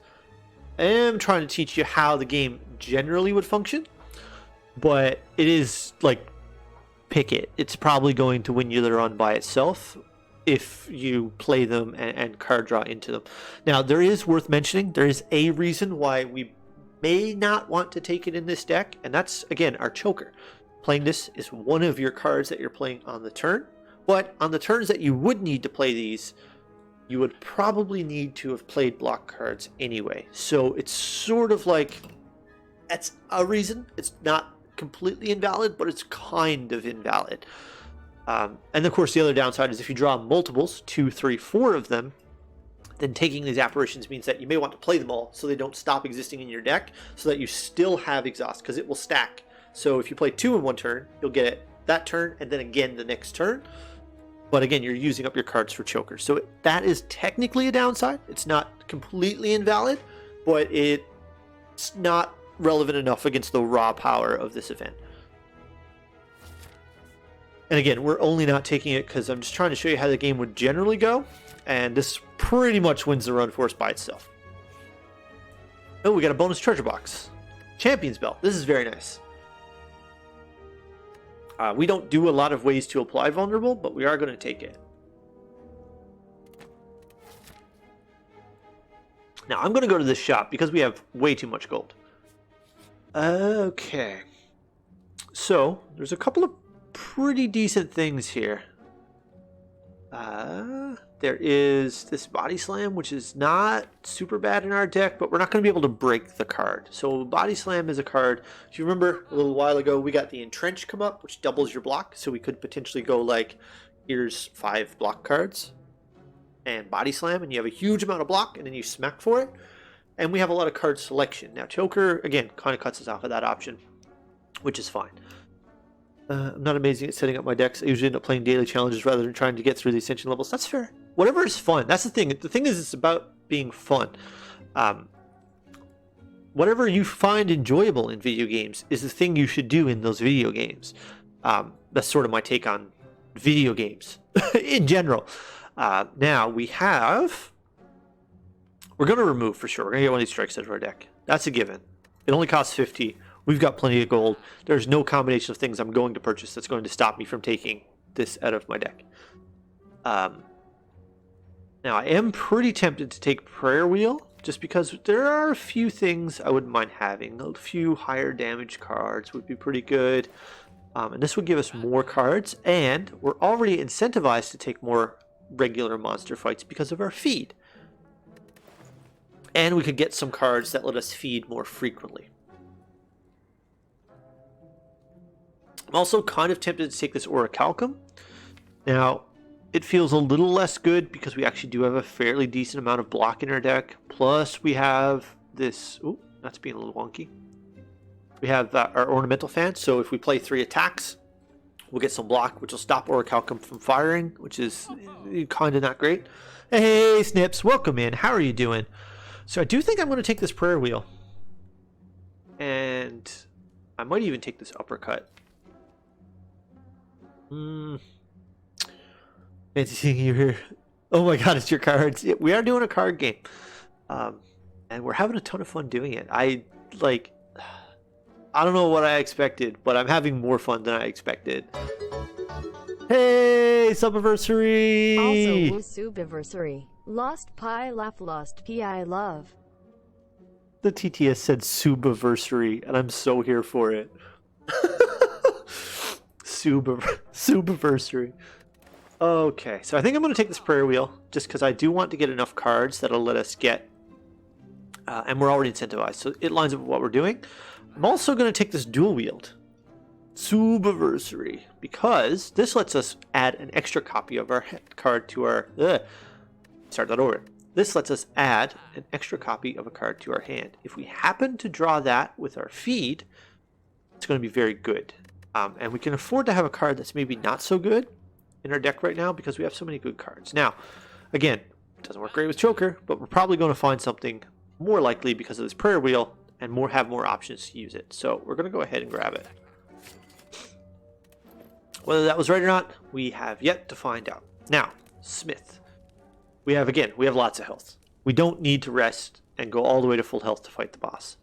I am trying to teach you how the game generally would function, but it is like, pick it. It's probably going to win you the run by itself if you play them and card draw into them. Now, there is worth mentioning, there is a reason why we may not want to take it in this deck, and that's, again, our choker. Playing this is one of your cards that you're playing on the turn, but on the turns that you would need to play these, you would probably need to have played block cards anyway. So it's sort of like, that's a reason. It's not completely invalid, but it's kind of invalid. And of course, the other downside is if you draw multiples, 2, 3, 4 of them, then taking these apparitions means that you may want to play them all so they don't stop existing in your deck, so that you still have exhaust, because it will stack. So if you play 2 in one turn, you'll get it that turn and then again the next turn. But again, you're using up your cards for choker. So that is technically a downside. It's not completely invalid, but it's not relevant enough against the raw power of this event. And again, we're only not taking it because I'm just trying to show you how the game would generally go. And this pretty much wins the run for us by itself. Oh, we got a bonus treasure box. Champion's Belt. This is very nice. We don't do a lot of ways to apply vulnerable, but we are going to take it. Now, I'm going to go to this shop because we have way too much gold. Okay. So, there's a couple of pretty decent things here. There is this Body Slam, which is not super bad in our deck, but we're not going to be able to break the card. So Body Slam is a card. If you remember a little while ago, we got the Entrench come up, which doubles your block. So we could potentially go like, here's 5 block cards and Body Slam, and you have a huge amount of block, and then you smack for it. And we have a lot of card selection. Now Choker, again, kind of cuts us off of that option, which is fine. I'm not amazing at setting up my decks. I usually end up playing daily challenges rather than trying to get through the Ascension levels. That's fair. Whatever is fun. That's the thing. The thing is, it's about being fun. Whatever you find enjoyable in video games is the thing you should do in those video games. That's sort of my take on video games in general. Now, we're going to remove for sure. We're going to get one of these strikes out of our deck. That's a given. It only costs 50. We've got plenty of gold. There's no combination of things I'm going to purchase that's going to stop me from taking this out of my deck. Now, I am pretty tempted to take Prayer Wheel just because there are a few things I wouldn't mind having. A few higher damage cards would be pretty good. And this would give us more cards, and we're already incentivized to take more regular monster fights because of our feed. And we could get some cards that let us feed more frequently. I'm also kind of tempted to take this Orichalcum. Now, it feels a little less good because we actually do have a fairly decent amount of block in our deck. Plus, we have this... Ooh, that's being a little wonky. We have our Ornamental Fan, so if we play 3 attacks, we'll get some block, which will stop Orichalcum from firing, which is kind of not great. Hey, Snips, welcome in. How are you doing? So I do think I'm going to take this Prayer Wheel. And I might even take this Uppercut. Fancy seeing you here. Oh my god, it's your cards. Yeah, we are doing a card game. And we're having a ton of fun doing it. I don't know what I expected, but I'm having more fun than I expected. Hey, Subiversary! Also, Subiversary. Lost Pi Laugh, Lost Pi Love. The TTS said Subiversary, and I'm so here for it. Subiversary. Okay, so I think I'm going to take this Prayer Wheel, just because I do want to get enough cards that'll let us get... and we're already incentivized, so it lines up with what we're doing. I'm also going to take this Dual Wield, Subiversary, because this lets us add an extra copy of our card to our... Start that over. This lets us add an extra copy of a card to our hand. If we happen to draw that with our feed, it's going to be very good. And we can afford to have a card that's maybe not so good in our deck right now because we have so many good cards. Now, again, it doesn't work great with Choker, but we're probably going to find something more likely because of this Prayer Wheel and have more options to use it. So we're going to go ahead and grab it. Whether that was right or not, we have yet to find out. Now, Smith. We have lots of health. We don't need to rest and go all the way to full health to fight the boss.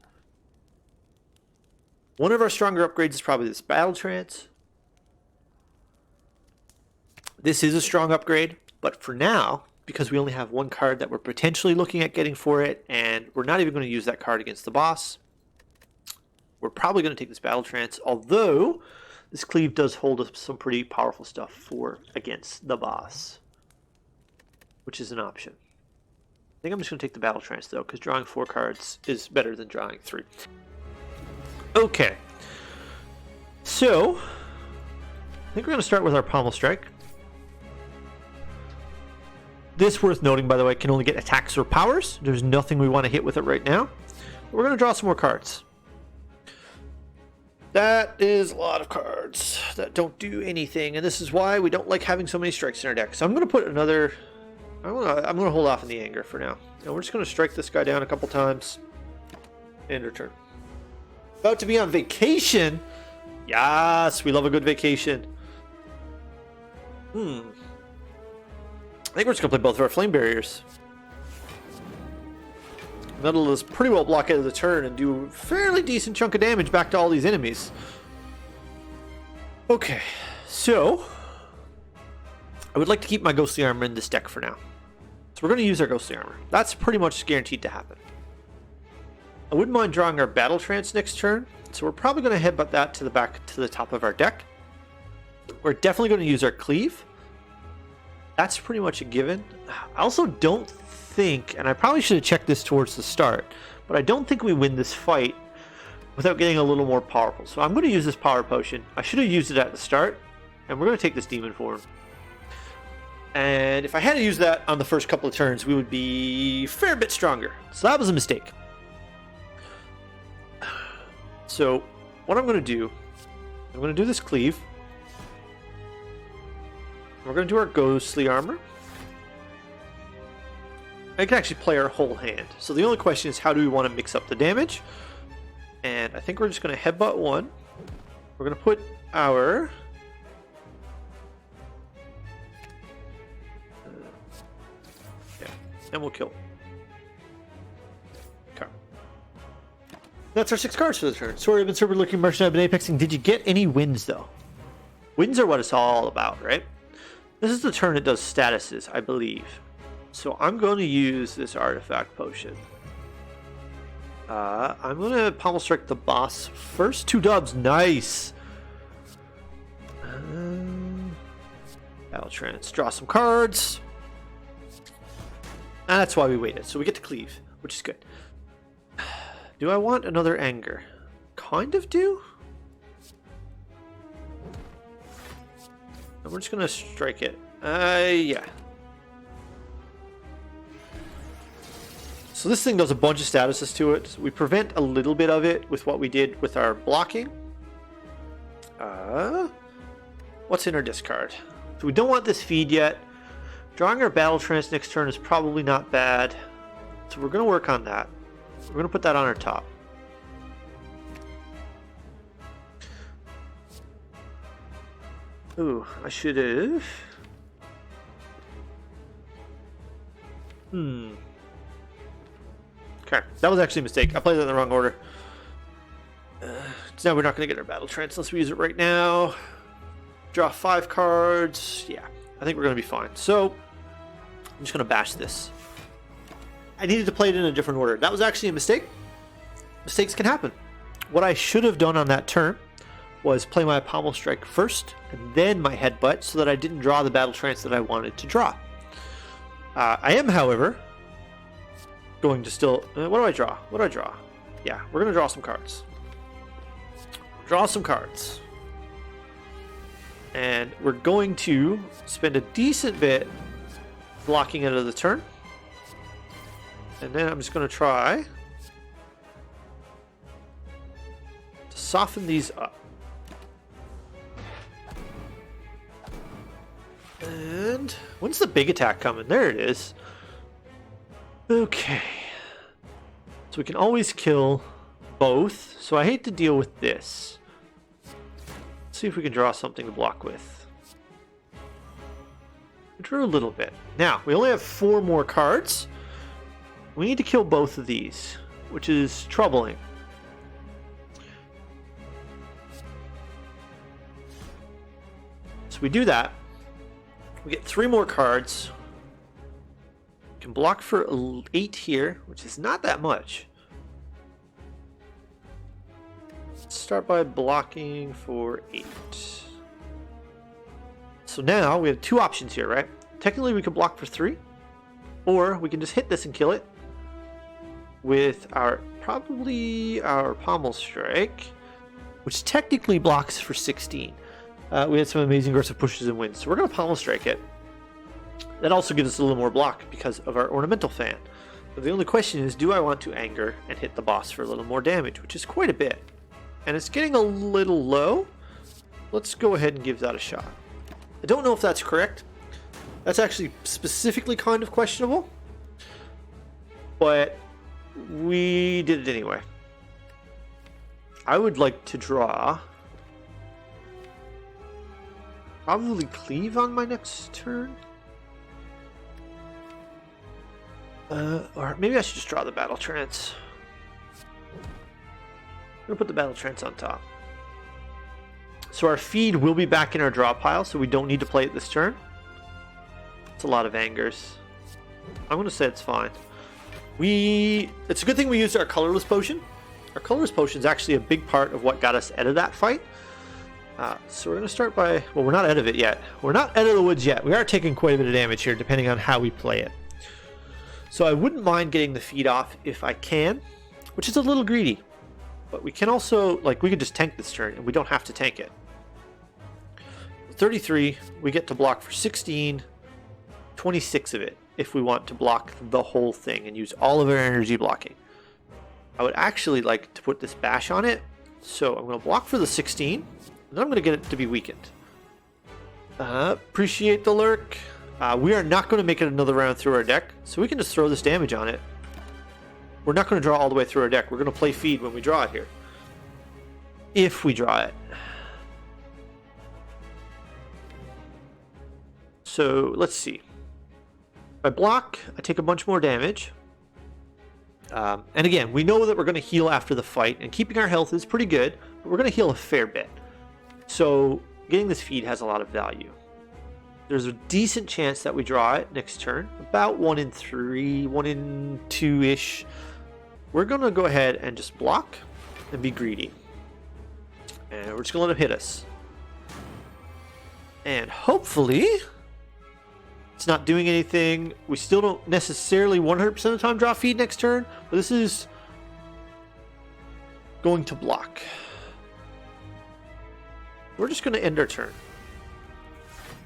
One of our stronger upgrades is probably this Battle Trance. This is a strong upgrade, but for now, because we only have one card that we're potentially looking at getting for it, and we're not even going to use that card against the boss, we're probably going to take this Battle Trance, although this Cleave does hold us some pretty powerful stuff for against the boss, which is an option. I think I'm just going to take the Battle Trance, though, because drawing 4 cards is better than drawing 3. Okay, so I think we're going to start with our Pommel Strike. This, worth noting, by the way, can only get attacks or powers. There's nothing we want to hit with it right now. We're going to draw some more cards. That is a lot of cards that don't do anything, and this is why we don't like having so many strikes in our deck. So I'm going to put another... I'm going to hold off on the anger for now. And we're just going to strike this guy down a couple times. End our turn. About to be on vacation? Yes, we love a good vacation. I think we're just going to play both of our Flame Barriers. That'll let us pretty well block out of the turn and do a fairly decent chunk of damage back to all these enemies. Okay, so I would like to keep my Ghostly Armor in this deck for now. So we're going to use our Ghostly Armor. That's pretty much guaranteed to happen. I wouldn't mind drawing our Battle Trance next turn, so we're probably going to headbutt that to the back to the top of our deck. We're definitely going to use our Cleave. That's pretty much a given. I also don't think, and I probably should have checked this towards the start, but I don't think we win this fight without getting a little more powerful. So I'm going to use this Power Potion. I should have used it at the start, and we're going to take this Demon Form. And if I had to use that on the first couple of turns, we would be a fair bit stronger. So that was a mistake. So what I'm going to do, I'm going to do this Cleave. We're going to do our Ghostly Armor. I can actually play our whole hand. So the only question is, how do we want to mix up the damage? And I think we're just going to headbutt one. We're going to put our... yeah, and we'll kill. Okay. That's our 6 cards for the turn. Sorry, I've been super looking, Martian, I've been apexing. Did you get any wins, though? Wins are what it's all about, right? This is the turn it does statuses, I believe. So I'm going to use this Artifact Potion. I'm gonna pommel strike the boss first. 2 dubs, nice. Battle trance, draw some cards. And that's why we waited. So we get to cleave, which is good. Do I want another anger? Kind of do. And we're just gonna strike it. Yeah. So this thing does a bunch of statuses to it. We prevent a little bit of it with what we did with our blocking. What's in our discard? So we don't want this feed yet. Drawing our battle trance next turn is probably not bad. So we're going to work on that. We're going to put that on our top. Ooh, I should have. Okay, that was actually a mistake. I played that in the wrong order. So now we're not going to get our battle trance unless we use it right now. Draw 5 cards. Yeah, I think we're going to be fine. So I'm just going to bash this. I needed to play it in a different order. That was actually a mistake. Mistakes can happen. What I should have done on that turn was play my pommel strike first and then my headbutt so that I didn't draw the battle trance that I wanted to draw. I am, however, going to still... what do I draw? What do I draw? Yeah, we're going to draw some cards. Draw some cards. And we're going to spend a decent bit blocking out of the turn. And then I'm just going to try to soften these up. And when's the big attack coming? There it is. Okay. So we can always kill both. So I hate to deal with this. Let's see if we can draw something to block with. We drew a little bit. Now, we only have 4 more cards. We need to kill both of these, which is troubling. So we do that. We get 3 more cards. We can block for 8 here, which is not that much. Let's start by blocking for 8. So now we have 2 options here, right? Technically we could block for 3, or we can just hit this and kill it with probably our pommel strike, which technically blocks for 16. We had some amazing aggressive pushes and wins, so we're going to pommel strike it. That also gives us a little more block because of our ornamental fan. But the only question is, do I want to anger and hit the boss for a little more damage, which is quite a bit. And it's getting a little low. Let's go ahead and give that a shot. I don't know if that's correct. That's actually specifically kind of questionable. But we did it anyway. I would like to draw... probably cleave on my next turn. Or maybe I should just draw the battle trance. I'm going to put the battle trance on top. So our feed will be back in our draw pile, so we don't need to play it this turn. It's a lot of angers. I'm going to say it's fine. It's a good thing we used our colorless potion. Our colorless potion is actually a big part of what got us out of that fight. So we're going to start by... well, we're not out of it yet. We're not out of the woods yet. We are taking quite a bit of damage here, depending on how we play it. So I wouldn't mind getting the feed off if I can, which is a little greedy. But we can also... like, we could just tank this turn, and we don't have to tank it. 33, we get to block for 16, 26 of it, if we want to block the whole thing and use all of our energy blocking. I would actually like to put this bash on it, so I'm going to block for the 16, and then I'm going to get it to be weakened. Appreciate the lurk. We are not going to make it another round through our deck, so we can just throw this damage on it. We're not going to draw all the way through our deck. We're going to play feed when we draw it here. If we draw it. So, let's see. If I block, I take a bunch more damage. And again, we know that we're going to heal after the fight, and keeping our health is pretty good, but we're going to heal a fair bit. So, getting this feed has a lot of value. There's a decent chance that we draw it next turn. About 1 in 3, 1 in 2-ish. we're going to go ahead and just block and be greedy. And we're just going to let him hit us. And hopefully it's not doing anything. We still don't necessarily 100% of the time draw feed next turn, but this is going to block. We're just going to end our turn.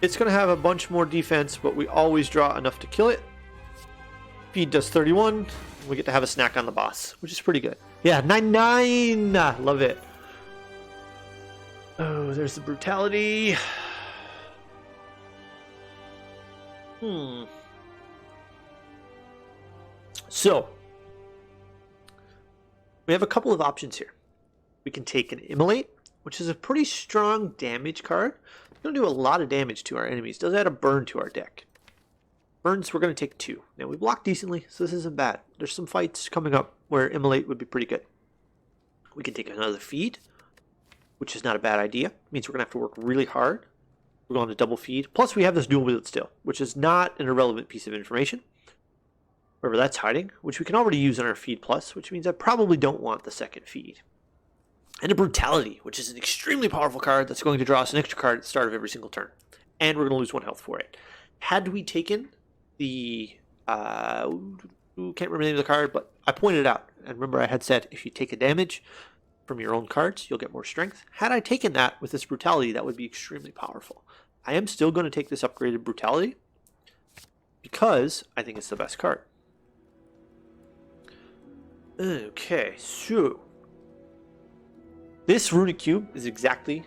It's going to have a bunch more defense, but we always draw enough to kill it. Feed does 31. We get to have a snack on the boss, which is pretty good. Yeah, 9-9. Love it. Oh, there's the brutality. So, we have a couple of options here. We can take an Immolate, which is a pretty strong damage card. It's going to do a lot of damage to our enemies. Does add a burn to our deck. Burns, we're going to take 2. Now, we block decently, so this isn't bad. There's some fights coming up where Immolate would be pretty good. We can take another feed, which is not a bad idea. It means we're going to have to work really hard. We're going to double feed. Plus, we have this dual wield still, which is not an irrelevant piece of information. Wherever that's hiding, which we can already use on our feed plus, which means I probably don't want the second feed. And a Brutality, which is an extremely powerful card that's going to draw us an extra card at the start of every single turn. And we're going to lose 1 health for it. Had we taken the... can't remember the name of the card, but I pointed it out. And remember, I had said, if you take a damage from your own cards, you'll get more strength. Had I taken that with this Brutality, that would be extremely powerful. I am still going to take this upgraded Brutality because I think it's the best card. Okay, so this Runic Cube is exactly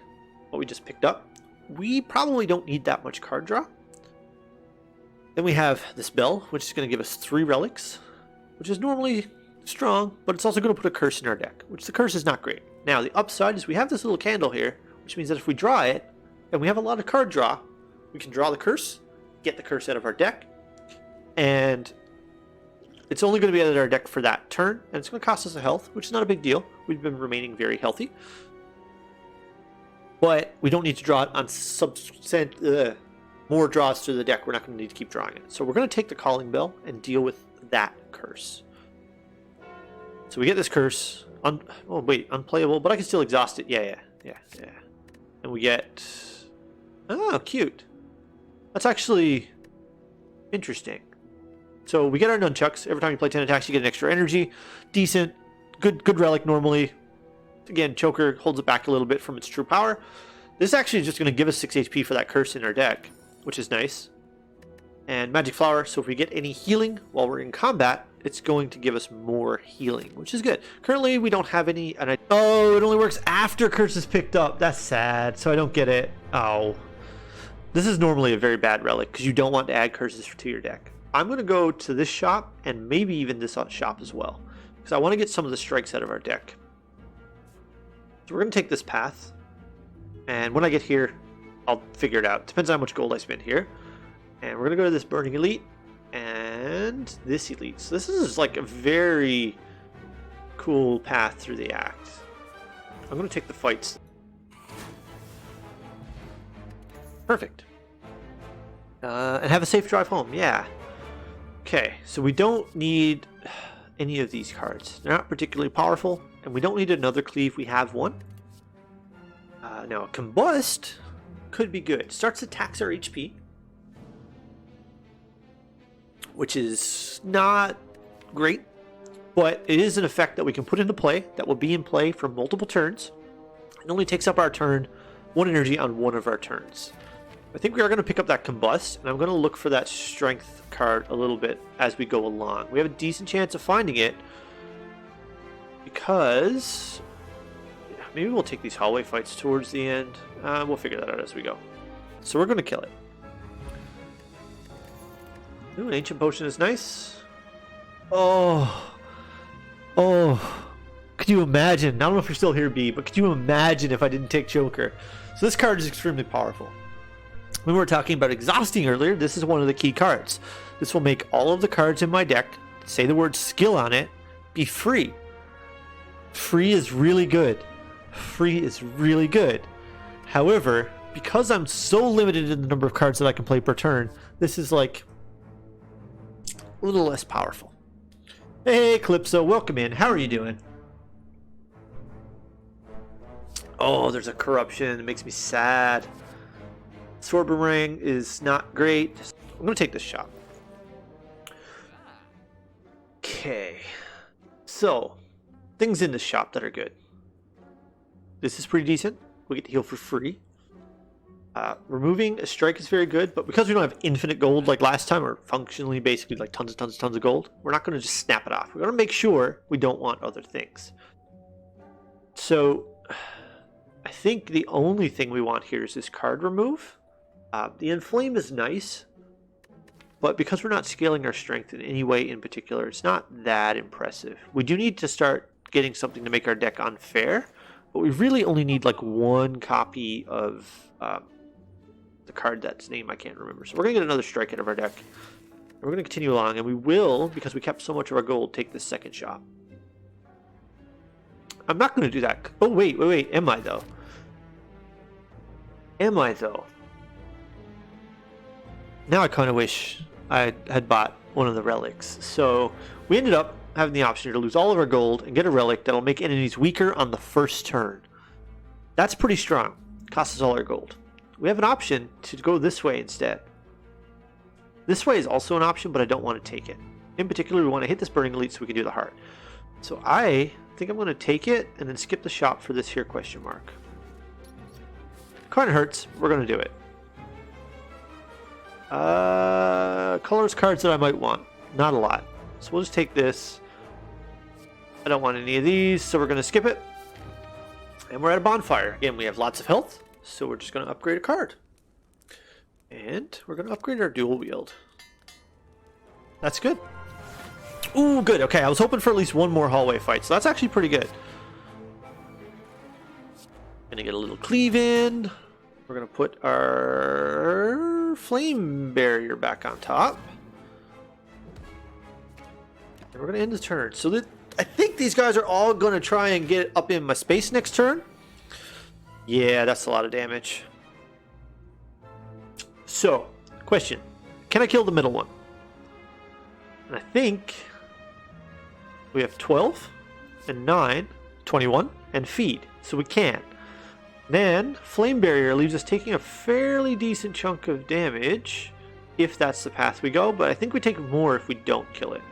what we just picked up. We probably don't need that much card draw. Then we have this Bell, which is going to give us 3 relics, which is normally strong, but it's also going to put a curse in our deck, which the curse is not great. Now, the upside is we have this little candle here, which means that if we draw it, and we have a lot of card draw, we can draw the curse, get the curse out of our deck, and it's only going to be out of our deck for that turn, and it's going to cost us a health, which is not a big deal. We've been remaining very healthy. But we don't need to draw it on more draws to the deck. We're not going to need to keep drawing it. So we're going to take the Calling Bell and deal with that curse. So we get this curse. Unplayable, but I can still exhaust it. Yeah. And we get... Oh, cute. That's actually interesting. So we get our nunchucks. Every time you play 10 attacks, you get an extra energy. Decent. Good relic normally. Again, Choker holds it back a little bit from its true power. This actually is just going to give us 6 HP for that curse in our deck, which is nice. And Magic Flower, so if we get any healing while we're in combat, it's going to give us more healing, which is good. Currently, we don't have any... Oh, it only works after curse is picked up. That's sad, so I don't get it. Oh. This is normally a very bad relic, because you don't want to add curses to your deck. I'm going to go to this shop, and maybe even this shop as well, because I want to get some of the strikes out of our deck. So we're going to take this path, and when I get here, I'll figure it out. Depends on how much gold I spend here. And we're going to go to this Burning Elite, and this Elite. So this is like a very cool path through the act. I'm going to take the fights. Perfect. And have a safe drive home, yeah. Okay, so we don't need any of these cards. They're not particularly powerful, and we don't need another cleave. We have one. Now, a Combust could be good. Starts to tax our HP, which is not great, but it is an effect that we can put into play that will be in play for multiple turns. It only takes up our turn, 1 energy on one of our turns. I think we are going to pick up that Combust, and I'm going to look for that Strength card a little bit as we go along. We have a decent chance of finding it, because maybe we'll take these hallway fights towards the end. We'll figure that out as we go. So we're going to kill it. Ooh, an Ancient Potion is nice. Oh. Could you imagine? I don't know if you're still here, B, but could you imagine if I didn't take Joker? So this card is extremely powerful. When we were talking about exhausting earlier, this is one of the key cards. This will make all of the cards in my deck, say the word skill on it, be free. Free is really good. Free is really good. However, because I'm so limited in the number of cards that I can play per turn, this is like a little less powerful. Hey, Calypso, welcome in. How are you doing? Oh, there's a corruption. It makes me sad. Sword Boomerang is not great. I'm going to take this shot. Okay. So, things in the shop that are good. This is pretty decent. We get to heal for free. Removing a strike is very good, but because we don't have infinite gold like last time, or functionally basically like tons of gold, we're not going to just snap it off. We're going to make sure we don't want other things. So, I think the only thing we want here is this card remove. The Inflame is nice, but because we're not scaling our strength in any way in particular, it's not that impressive. We do need to start getting something to make our deck unfair, but we really only need like one copy of the card that's name I can't remember. So we're going to get another strike out of our deck. And we're going to continue along, and we will, because we kept so much of our gold, take this second shot. I'm not going to do that. Oh, wait. Am I, though? Now I kind of wish I had bought one of the relics. So we ended up having the option to lose all of our gold and get a relic that'll make enemies weaker on the first turn. That's pretty strong. Costs us all our gold. We have an option to go this way instead. This way is also an option, but I don't want to take it. In particular, we want to hit this Burning Elite so we can do the heart. So I think I'm going to take it and then skip the shop for this here question mark. Kind of hurts. We're going to do it. Colors cards that I might want. Not a lot. So we'll just take this. I don't want any of these, so we're going to skip it. And we're at a bonfire. Again, we have lots of health, so we're just going to upgrade a card. And we're going to upgrade our dual wield. That's good. Ooh, good. Okay, I was hoping for at least one more hallway fight, so that's actually pretty good. Gonna get a little cleave in. We're gonna put our flame barrier back on top. And we're gonna end the turn. So I think these guys are all gonna try and get up in my space next turn. Yeah, that's a lot of damage. So, question. Can I kill the middle one? And I think we have 12 and 9, 21, and feed. So we can. Then, Flame Barrier leaves us taking a fairly decent chunk of damage, if that's the path we go, but I think we take more if we don't kill it.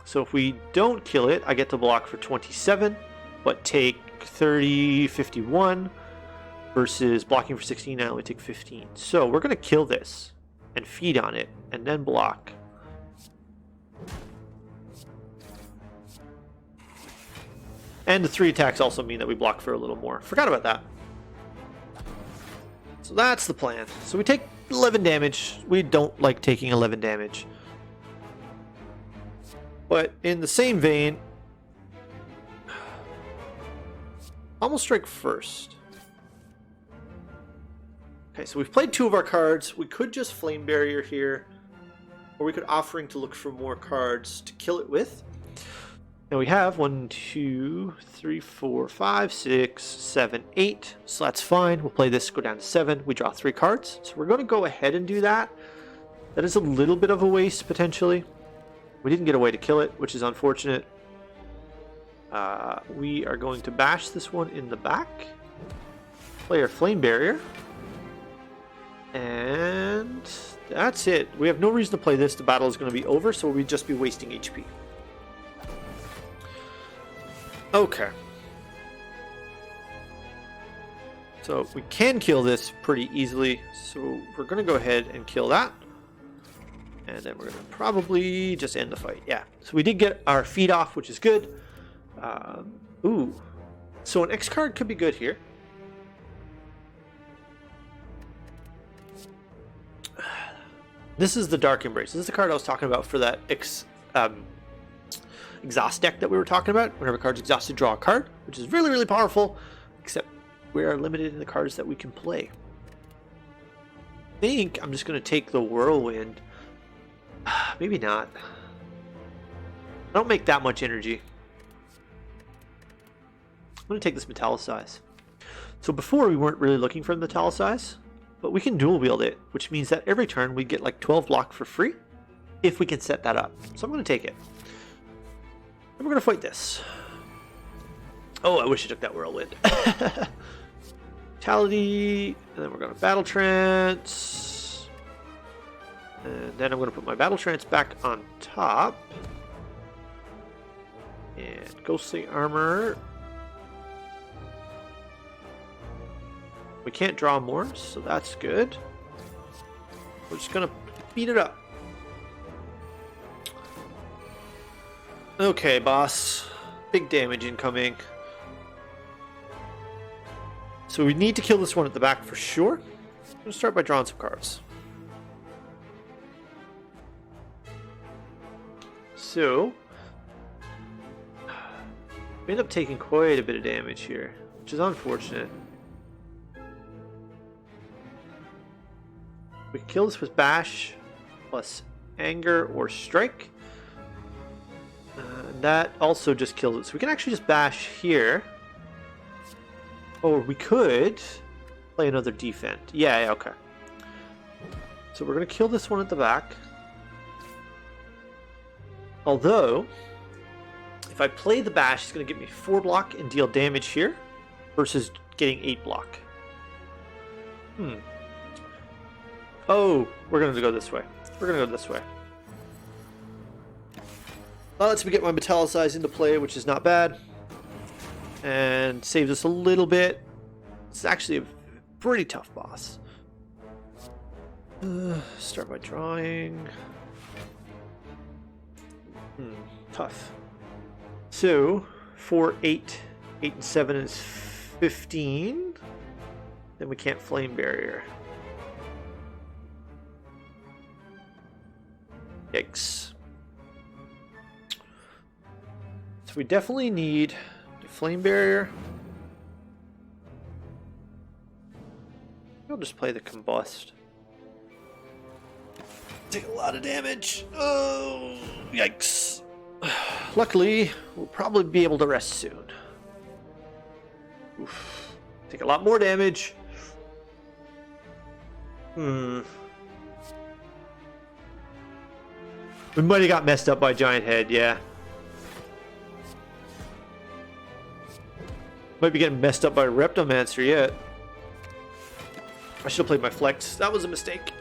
So if we don't kill it, I get to block for 27, but take 30, 51, versus blocking for 16, I only take 15. So we're going to kill this, and feed on it, and then block. And the 3 attacks also mean that we block for a little more. Forgot about that. So that's the plan. So we take 11 damage. We don't like taking 11 damage. But in the same vein, almost strike first. Okay, so we've played 2 of our cards. We could just Flame Barrier here, or we could Offering to look for more cards to kill it with. Now we have 1, 2, 3, 4, 5, 6, 7, 8. So that's fine. We'll play this, go down to 7. We draw 3 cards. So we're going to go ahead and do that. That is a little bit of a waste, potentially. We didn't get a way to kill it, which is unfortunate. We are going to bash this one in the back. Play our Flame Barrier. And that's it. We have no reason to play this. The battle is going to be over, so we'd just be wasting HP. Okay. So we can kill this pretty easily. So we're going to go ahead and kill that. And then we're going to probably just end the fight. Yeah. So we did get our feet off, which is good. Ooh. So an X card could be good here. This is the Dark Embrace. This is the card I was talking about for that exhaust deck that we were talking about. Whenever a card's exhausted, draw a card, which is really, really powerful, except we are limited in the cards that we can play. I think I'm just going to take the Whirlwind. Maybe not. I don't make that much energy. I'm going to take this Metallicize. So before we weren't really looking for the Metallicize, but we can dual wield it, which means that every turn we get like 12 block for free. if we can set that up. So I'm going to take it. And we're going to fight this. Oh, I wish I took that whirlwind. Brutality, and then we're going to battle trance. And then I'm going to put my battle trance back on top. And ghostly armor. We can't draw more, so that's good. We're just going to beat it up. Okay, boss. Big damage incoming. So we need to kill this one at the back for sure. I'm going to start by drawing some cards. So, we end up taking quite a bit of damage here, which is unfortunate. We can kill this with Bash, plus Anger or Strike. That also just kills it. So we can actually just Bash here. Or we could play another Defend. Yeah, okay. So we're going to kill this one at the back. Although, if I play the Bash, it's going to give me 4 block and deal damage here versus getting 8 block. Oh, we're going to go this way. We're going to go this way. That lets me get my Metallicize into play, which is not bad. And saves us a little bit. It's actually a pretty tough boss. Start by drawing. Tough. So, 4, 8, 8 and 7 is 15. Then we can't Flame Barrier. Yikes. So we definitely need the Flame Barrier. I'll just play the Combust. Take a lot of damage. Oh, yikes. Luckily, we'll probably be able to rest soon. Oof. Take a lot more damage. We might have got messed up by Giant Head, yeah. Might be getting messed up by Reptomancer yet. I should have played my Flex. That was a mistake.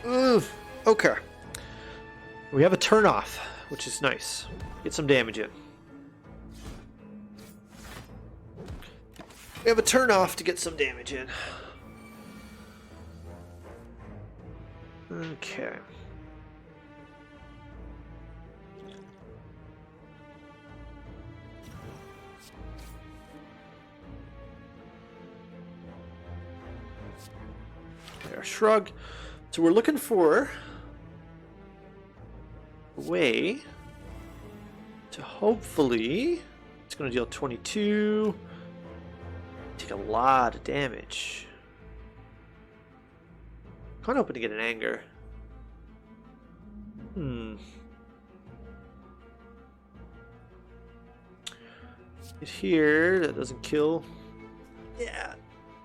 Okay. We have a turn off, which is nice. Get some damage in. We have a turn off to get some damage in. Okay. Our shrug. So we're looking for a way to hopefully, it's going to deal 22, take a lot of damage. Kind of hoping to get an Anger. Hit here, that doesn't kill. Yeah,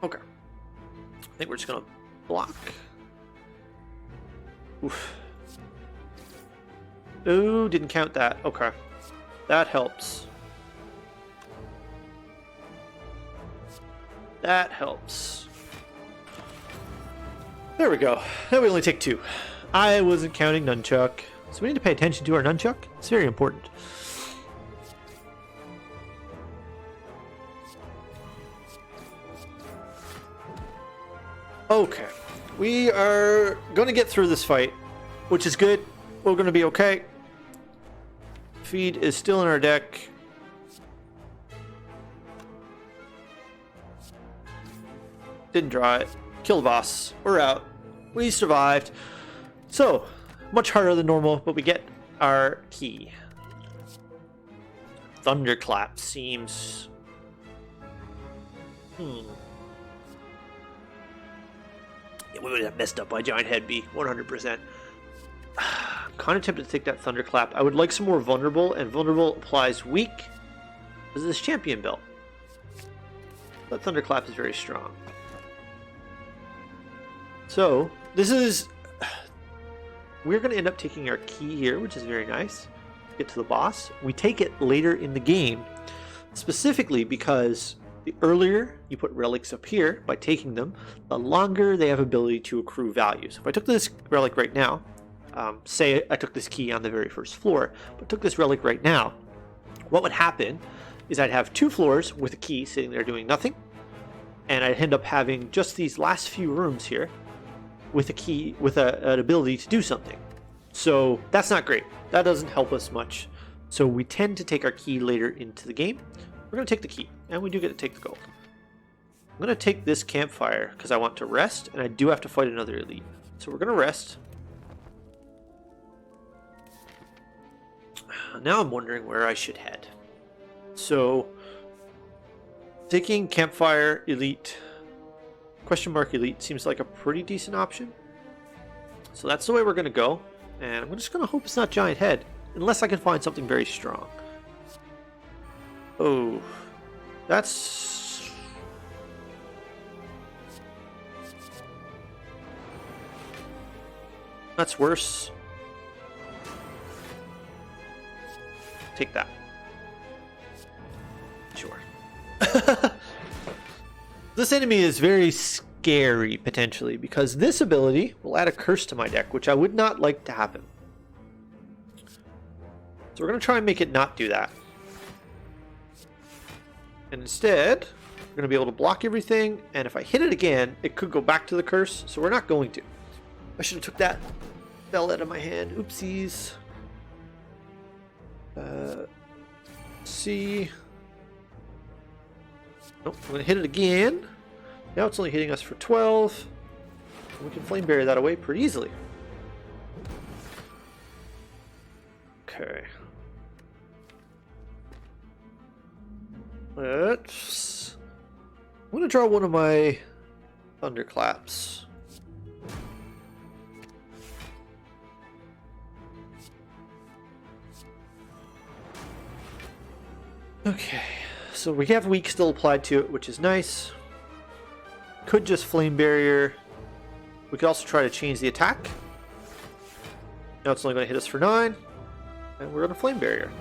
okay. I think we're just going to block. Oof. Ooh, didn't count that. Okay. That helps. That helps. There we go. Now we only take 2. I wasn't counting Nunchuck. So we need to pay attention to our Nunchuck. It's very important. Okay. We are going to get through this fight, which is good. We're going to be okay. Feed is still in our deck. Didn't draw it. Kill the boss. We're out. We survived. So, much harder than normal, but we get our key. Thunderclap seems... Yeah, we would have messed up by Giant Head B, 100%. I'm kind of tempted to take that Thunderclap. I would like some more Vulnerable, and Vulnerable applies weak because of this champion belt. But Thunderclap is very strong. So, this is we're going to end up taking our key here, which is very nice. Get to the boss. We take it later in the game, specifically because the earlier you put relics up here by taking them, the longer they have ability to accrue value. So if I took this relic right now, say I took this key on the very first floor, but took this relic right now, what would happen is I'd have 2 floors with a key sitting there doing nothing, and I'd end up having just these last few rooms here with a key, with an ability to do something. So that's not great. That doesn't help us much. So we tend to take our key later into the game. We're going to take the key, and we do get to take the gold. I'm going to take this campfire because I want to rest, and I do have to fight another elite. So we're going to rest. Now I'm wondering where I should head. So, taking campfire elite, question mark elite, seems like a pretty decent option. So that's the way we're going to go. And I'm just going to hope it's not giant head, unless I can find something very strong. Oh, that's... that's worse. Take that. Sure. This enemy is very scary, potentially, because this ability will add a curse to my deck, which I would not like to happen. So we're going to try and make it not do that. And instead, we're going to be able to block everything, and if I hit it again, it could go back to the curse, so we're not going to. I should have took that bell out of my hand. Oopsies. See. Nope, I'm going to hit it again. Now it's only hitting us for 12. We can flame barrier that away pretty easily. Okay. Let's... I'm going to draw one of my thunderclaps. Okay, so we have weak still applied to it, which is nice. Could just flame barrier. We could also try to change the attack. Now it's only going to hit us for 9, and we're going to flame barrier.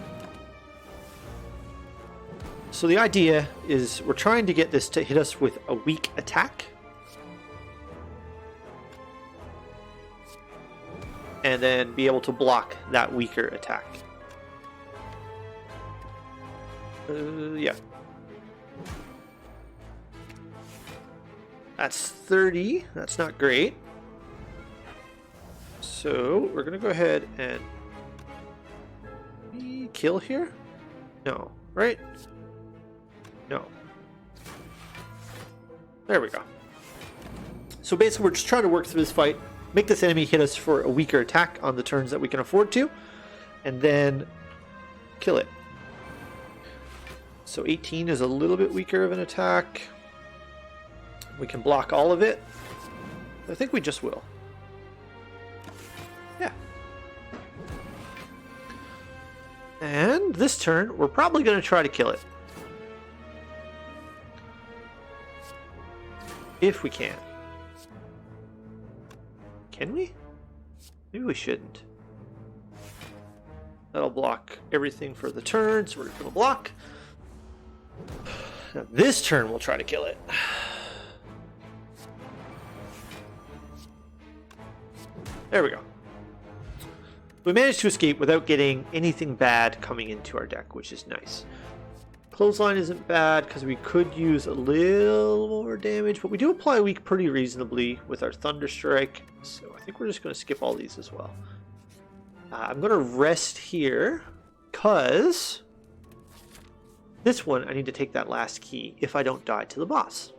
So the idea is we're trying to get this to hit us with a weak attack, and then be able to block that weaker attack. Yeah. That's 30. That's not great. So we're going to go ahead and kill here? No, right? No. There we go. So basically we're just trying to work through this fight, make this enemy hit us for a weaker attack on the turns that we can afford to, and then kill it. So 18 is a little bit weaker of an attack. We can block all of it. I think we just will. Yeah. And this turn, we're probably going to try to kill it. If we can. Can we? Maybe we shouldn't. That'll block everything for the turn, so we're going to block. Now this turn we'll try to kill it. There we go. We managed to escape without getting anything bad coming into our deck, which is nice. Clothesline isn't bad because we could use a little more damage, but we do apply weak pretty reasonably with our Thunder Strike, so I think we're just going to skip all these as well. I'm going to rest here because this one I need to take that last key if I don't die to the boss.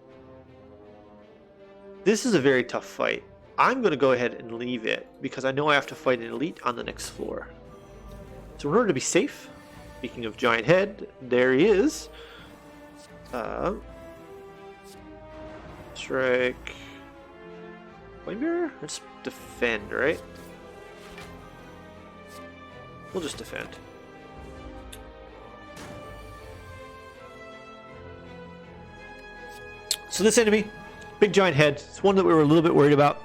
This is a very tough fight. I'm going to go ahead and leave it because I know I have to fight an elite on the next floor. So in order to be safe, speaking of giant head, there he is. Strike. Flame Bearer? Let's defend, right? We'll just defend. So this enemy, big giant head, it's one that we were a little bit worried about.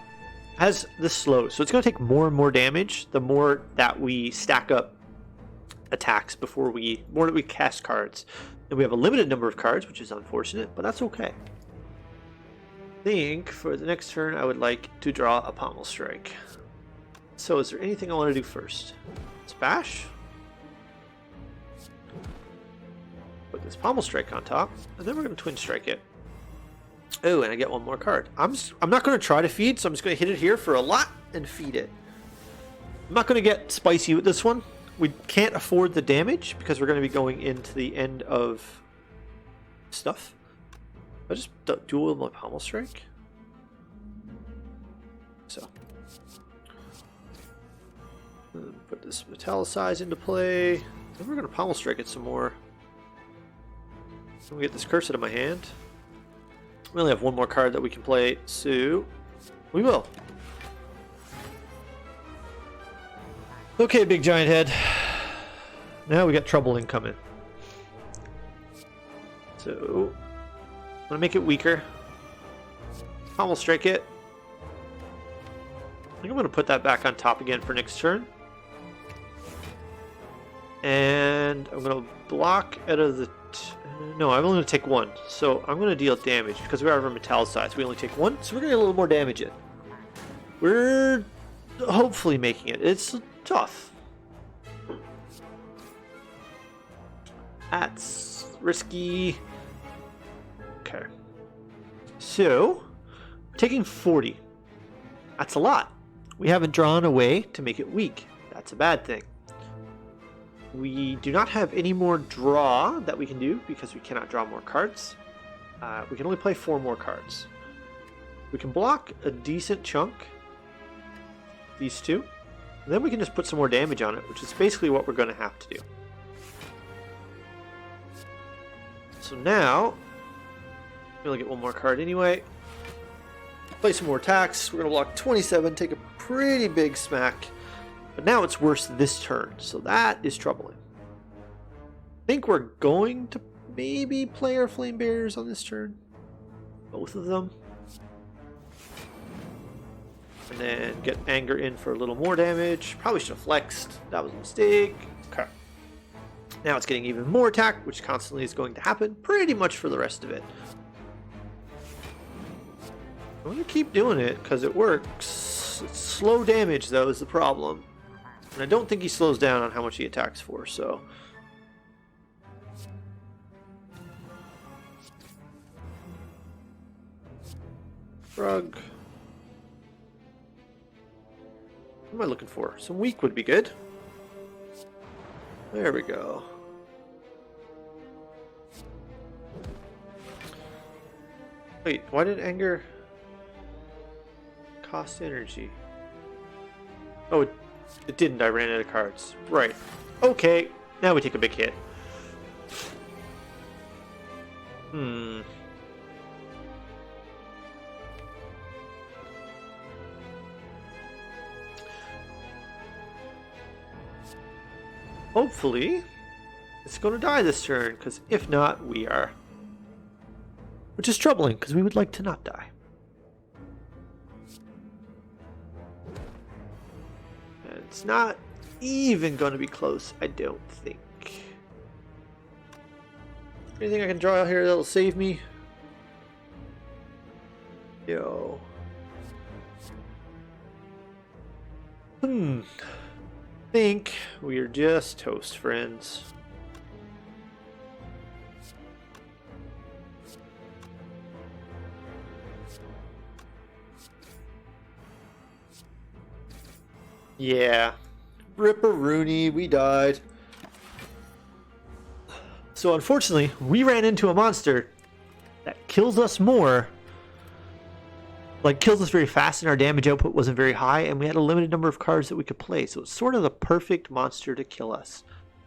has this slow, so it's going to take more and more damage the more that we stack up attacks more that we cast cards. And we have a limited number of cards, which is unfortunate, but that's okay. I think for the next turn I would like to draw a Pommel Strike. So is there anything I want to do first? Splash? Put this Pommel Strike on top, and then we're going to Twin Strike it. Oh, and I get one more card. I'm not going to try to feed, so I'm just going to hit it here for a lot and feed it. I'm not going to get spicy with this one. We can't afford the damage because we're going to be going into the end of stuff. I just dual my Pommel Strike. So. Put this Metallicize into play. Then we're going to Pommel Strike it some more. Then we get this curse out of my hand. We only have one more card that we can play, so we will. Okay, big giant head. Now we got trouble incoming. So I'm gonna make it weaker. Pommel Strike it. I think I'm gonna put that back on top again for next turn. And I'm gonna block out of the. No, I'm only going to take one, so I'm going to deal damage because we are over Metallicize. We only take one, so we're going to get a little more damage in. We're hopefully making it. It's tough. That's risky. Okay. So, taking 40. That's a lot. We haven't drawn a way to make it weak. That's a bad thing. We do not have any more draw that we can do because we cannot draw more cards. We can only play 4 more cards. We can block a decent chunk, these two, and then we can just put some more damage on it, which is basically what we're going to have to do. So now, we only get one more card anyway. Play some more attacks. We're going to block 27, take a pretty big smack. But now it's worse this turn, so that is troubling. I think we're going to maybe play our Flame Barriers on this turn. Both of them. And then get Anger in for a little more damage. Probably should have flexed. That was a mistake. Okay. Now it's getting even more attack, which constantly is going to happen pretty much for the rest of it. I'm going to keep doing it because it works. It's slow damage, though, is the problem. And I don't think he slows down on how much he attacks for, so. Shrug. What am I looking for? Some weak would be good. There we go. Wait, why did Anger cost energy? Oh, it didn't. I ran out of cards. Right. Okay. Now we take a big hit. Hopefully, it's going to die this turn, because if not, we are. Which is troubling, because we would like to not die. And it's not even going to be close, I don't think. Anything I can draw out here that'll save me? Yo. Think we are just toast, friends. Yeah. Ripperoonie, we died. So unfortunately, we ran into a monster that kills us more. Like, kills us very fast, and our damage output wasn't very high, and we had a limited number of cards that we could play. So it's sort of the perfect monster to kill us.